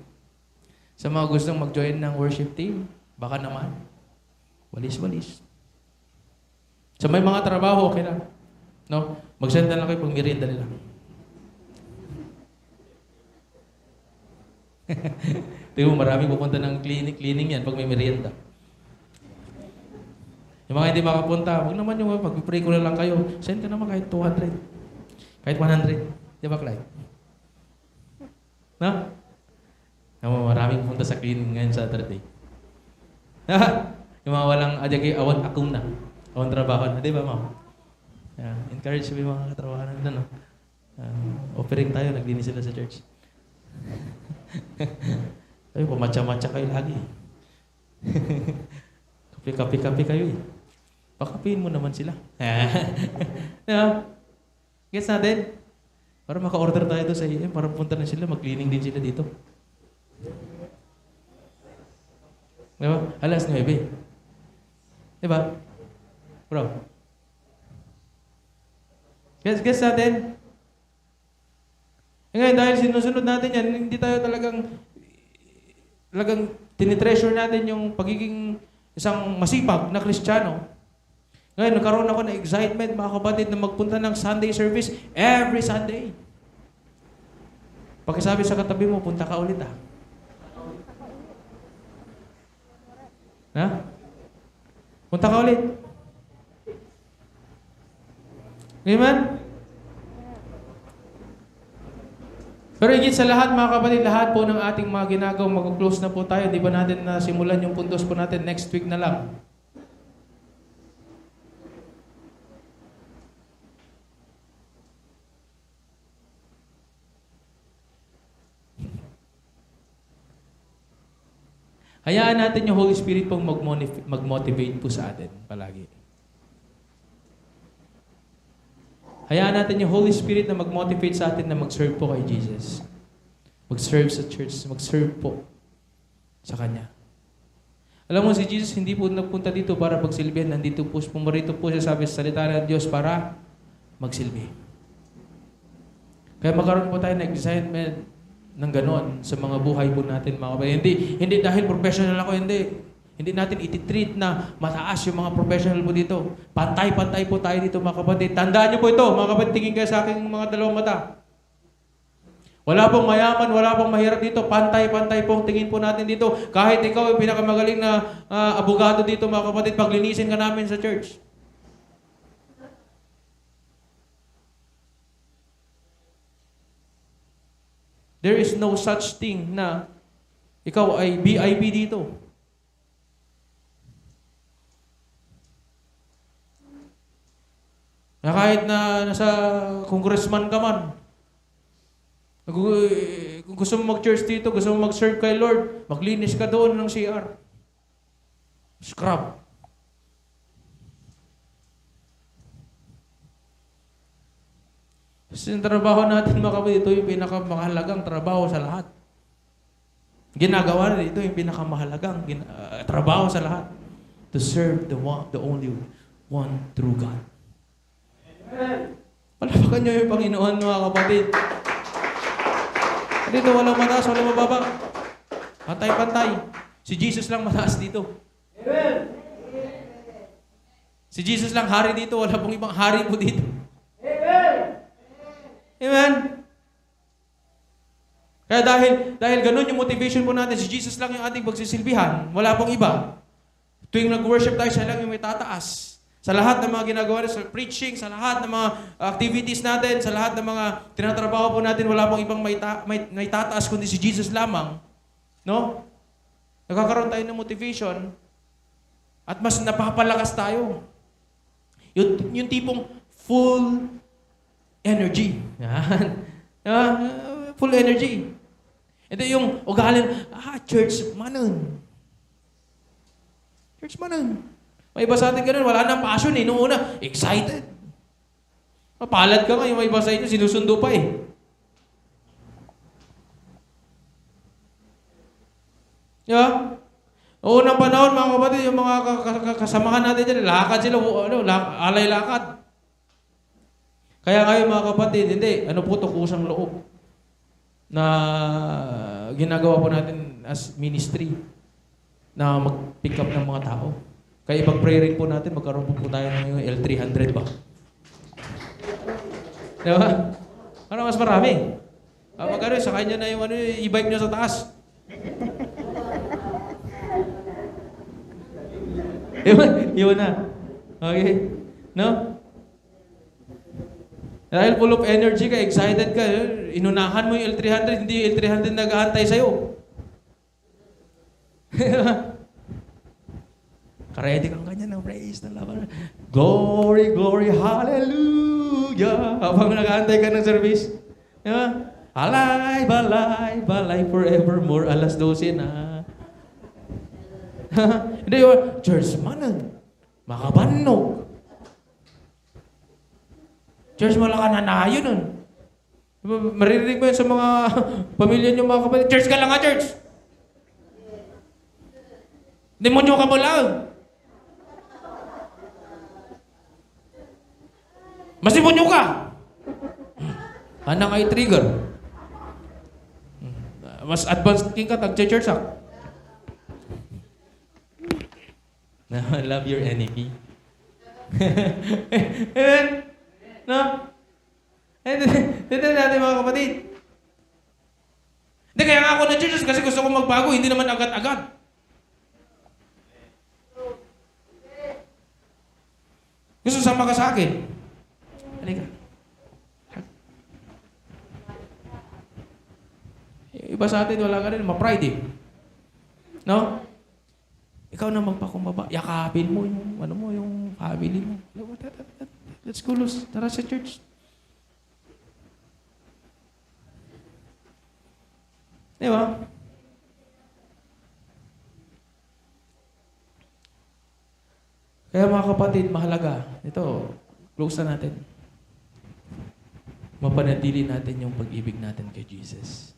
Sa mga gustong mag-join ng worship team, baka naman, walis-walis. Sa may mga trabaho, okay lang. No? Mag-send na lang kayo pag merienda nila. Tingnan mo, marami pupunta ng cleaning yan pag may merienda. Yung mga hindi makapunta, wag naman yung pag-pray ko na lang kayo. Send ka naman kahit 200. Kahit 100. Di ba, Clyde? No? Maraming punta sa cleaning ngayon Saturday. Yung mga walang awan akum na. Awan trabaho na. Di ba, ma'am? Encourage mo yung mga katrabaho na no? Offering tayo, naglinis sila sa church. Ay, pumatsa-matsa kayo lagi. Kapi kayo eh. Pakapiin mo naman sila. Diba? Gets natin? Para maka-order tayo doon sa EM, para punta na sila, mag-cleaning din sila dito. Diba? Alas 9. Diba? Bro. Gets natin? Ngayon, dahil sinusunod natin yan, hindi tayo talagang tinitreasure natin yung pagiging isang masipag na Kristiyano. Ngayon, nagkaroon ako ng excitement, mga kapatid, na magpunta ng Sunday service every Sunday. Pagkasabi sa katabi mo, punta ka ulit Ha? Punta ka ulit. Amen? Pero higit sa lahat, mga kapatid, lahat po ng ating mga ginagawa, mag-close na po tayo. Di ba natin nasimulan yung puntos po natin next week na lang? Hayaan natin yung Holy Spirit pong mag-motivate po sa atin palagi. Hayaan natin yung Holy Spirit na mag-motivate sa atin na mag-serve po kay Jesus. Mag-serve sa church, mag-serve po sa Kanya. Alam mo, si Jesus hindi po nagpunta dito para pagsilbihan. Nandito po, pumarito po siya sabi sa salita ng Diyos para magsilbi. Kaya magkaroon po tayo ng excitement ng ganon sa mga buhay po natin, mga kapatid. Hindi dahil professional ako, hindi natin ititreat na mataas yung mga professional po dito. Pantay-pantay po tayo dito, mga kapatid. Tandaan niyo po ito, mga kapatid, tingin kayo sa aking mga dalawang mata. Wala pong mayaman, wala pong mahirap dito. Pantay-pantay pong tingin po natin dito. Kahit ikaw yung pinakamagaling na abogado dito, mga kapatid, paglinisin ka namin sa church. There is no such thing na ikaw ay VIP dito. Na kahit na nasa congressman ka man, kung gusto mo mag-church dito, gusto mo mag-serve kay Lord, maglinis ka doon ng CR. Scrub. Kasi yung trabaho natin, mga kapatid, ito yung pinakamahalagang trabaho sa lahat. Ginagawa na ito yung pinakamahalagang trabaho sa lahat. To serve the only one true God. Palapakan niyo yung Panginoon, mga kapatid. Dito walang mataas, walang mababa. Pantay-pantay. Si Jesus lang mataas dito. Amen. Si Jesus lang hari dito, wala pong ibang hari po dito. Amen? Kaya dahil ganun yung motivation po natin, si Jesus lang yung ating pagsisilbihan, wala pong iba. Tuwing nag-worship tayo, siya lang yung may tataas. Sa lahat ng mga ginagawa natin, sa preaching, sa lahat ng mga activities natin, sa lahat ng mga tinatrabaho po natin, wala pong ibang may tataas kundi si Jesus lamang. No? Nagkakaroon tayo ng motivation at mas napapalakas tayo. Yung tipong full energy. Yan. Full energy. Ito yung ugaling, church manon. Church manon. May iba sa atin ganun, wala nang passion eh. Noong una, excited. Mapalad ka nga, yung may iba sa inyo, sinusundo pa eh. Yeah? Noong unang panahon, mga kapatid, yung mga kasamahan natin dyan, lakad sila, alay lakad. Kaya kayo mga kapatid, hindi, ano po ito, kusang loob na ginagawa po natin as ministry na mag-pick up ng mga tao. Kaya ipag-pray rin po natin, magkaroon po tayo ng L300 ba? Diba? Ano mas marami? Magkaroon, sa kanya na yung e-bike nyo sa taas. Iwan na. Okay? No? Dahil full of energy ka, excited ka, inunahan mo yung L300, hindi yung L300 nag-aantay sa'yo. Karedy kang ganyan ng praise ng laban. Glory, glory, hallelujah. Habang nag-aantay ka ng service. Di ba? Alay, balay, balay forevermore. Alas 12 na. Hindi ba? Church manan. Makabanog. Church malakan na yun nun. Diba, maririnig mo yun sa mga pamilya niyo mga kapatid. Church ka lang nga, church. Demonyo ka mo lang. Mas demonyo ka. Anang ay trigger. Mas advanced king ka, tag-church ka. Love your enemy. Amen? No? Ito natin mga kapatid. Hindi, kaya nga ako na churches kasi gusto ko magbago, hindi naman agad-agad. Gusto sama ka sa akin. Halika. Iba sa atin, wala ka rin, ma-pride eh. No? Ikaw na magpakumbaba. Yakapin mo yung, yung family mo. Let's go, Luz. Tara sa church. Di ba? Kaya mga kapatid, mahalaga. Ito, close na natin. Mapanatili natin yung pag-ibig natin kay Jesus.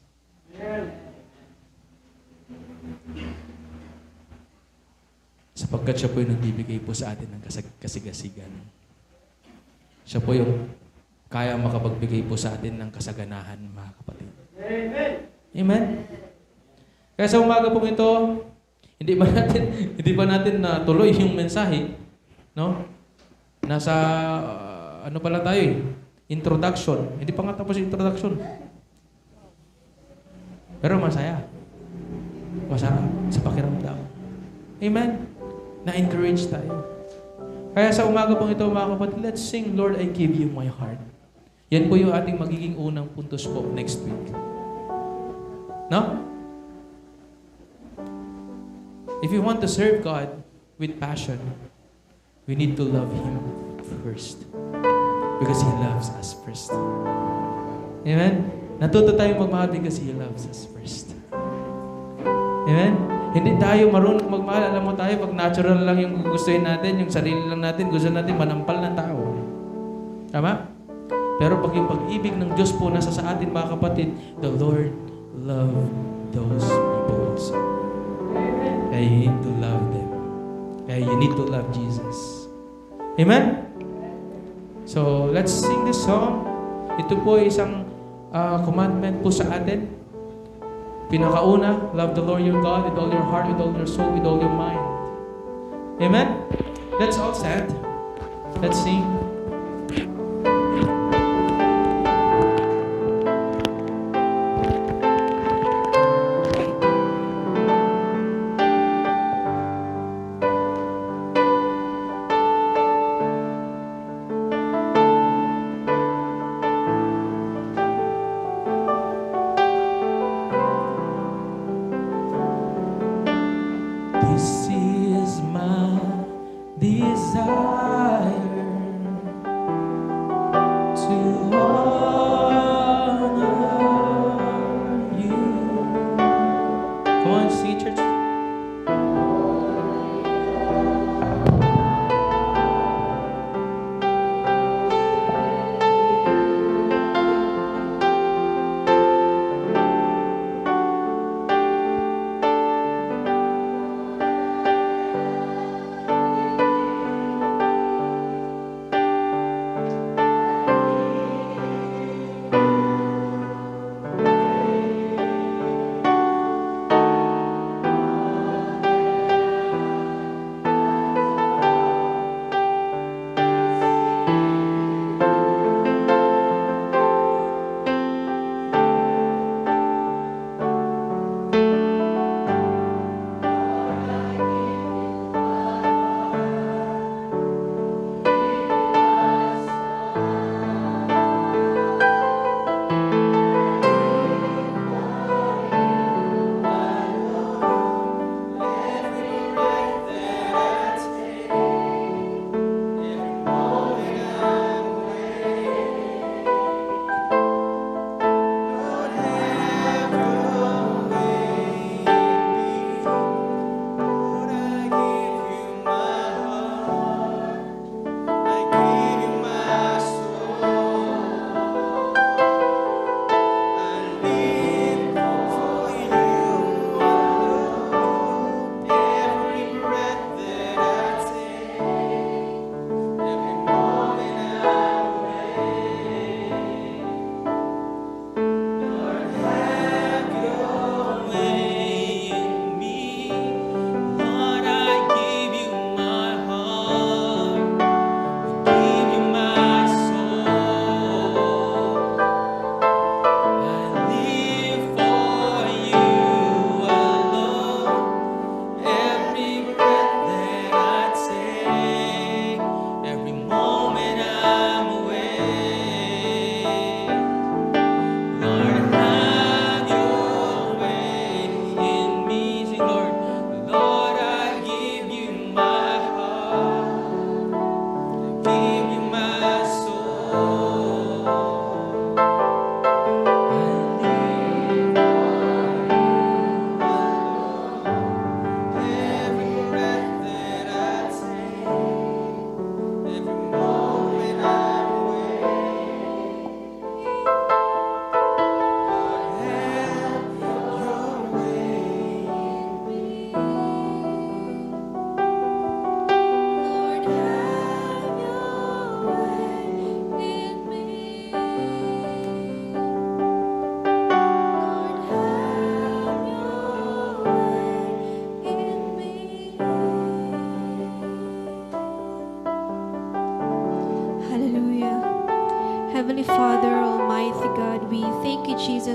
Sapagkat siya po yung nagbibigay po sa atin ng kasigasigan. Siya po yung kaya makapagbigay po sa atin ng kasaganahan, mga kapatid. Amen! Amen? Kaya sa umaga po ito, hindi ba natin natuloy yung mensahe, no? Nasa, ano pala tayo eh? Introduction. Hindi pa nga tapos yung introduction. Pero masaya. Masarap sa pakiramdam. Amen? Na-encourage tayo. Kaya sa umaga pong ito, mga kapatid, let's sing, Lord, I give you my heart. Yan po yung ating magiging unang puntos po next week. No? If you want to serve God with passion, we need to love Him first. Because He loves us first. Amen? Natuto tayong magmahal because He loves us first. Amen? Hindi tayo marunong magmahal. Alam mo tayo, pag natural lang yung gustuhin natin, yung sarili lang natin, gusto natin manampal ng tao. Tama? Pero pag yung pag-ibig ng Diyos po nasa sa atin, mga kapatid, the Lord love those people also. Kaya you need to love them. Kaya you need to love Jesus. Amen? So, let's sing this song. Ito po ay isang commandment po sa atin. Pinakauna, love the Lord your God with all your heart, with all your soul, with all your mind. Amen? Let's all stand. Let's sing. This is my desire,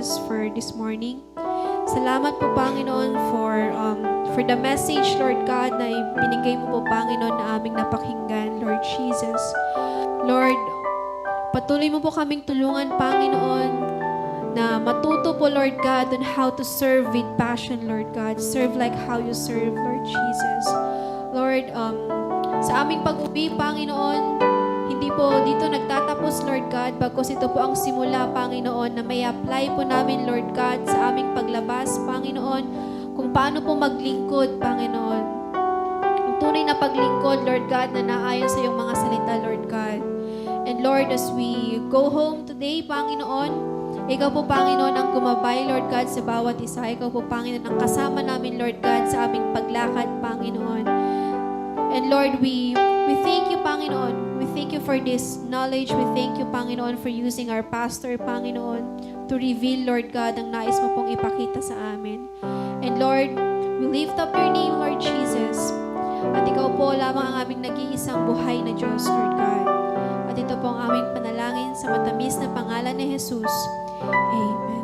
Jesus, for this morning. Salamat po, Panginoon, for the message, Lord God, na binigay mo po, Panginoon, na aming napakinggan, Lord Jesus. Lord, patuloy mo po kaming tulungan, Panginoon, na matuto po, Lord God, on how to serve with passion, Lord God. Serve like how you serve, Lord Jesus. Lord, sa aming pag-uwi, Panginoon, hindi po dito nagtatapos, Lord God, bagkus ito po ang simula, Panginoon, na may apply po namin, Lord God, sa aming paglabas, Panginoon, kung paano po maglingkod, Panginoon. Ang tunay na paglingkod, Lord God, na naayon sa iyong mga salita, Lord God. And Lord, as we go home today, Panginoon, Ikaw po, Panginoon, ang gumabay, Lord God, sa bawat isa. Ikaw po, Panginoon, ang kasama namin, Lord God, sa aming paglakad, Panginoon. And Lord, we thank you, Panginoon. We thank you for this knowledge. We thank you, Panginoon, for using our pastor, Panginoon, to reveal, Lord God, ang nais mo pong ipakita sa amin. And Lord, we lift up your name, Lord Jesus. At ikaw po lamang ang aming nag-iisang buhay na Diyos, Lord God. At ito po ang aming panalangin sa matamis na pangalan ni Jesus. Amen.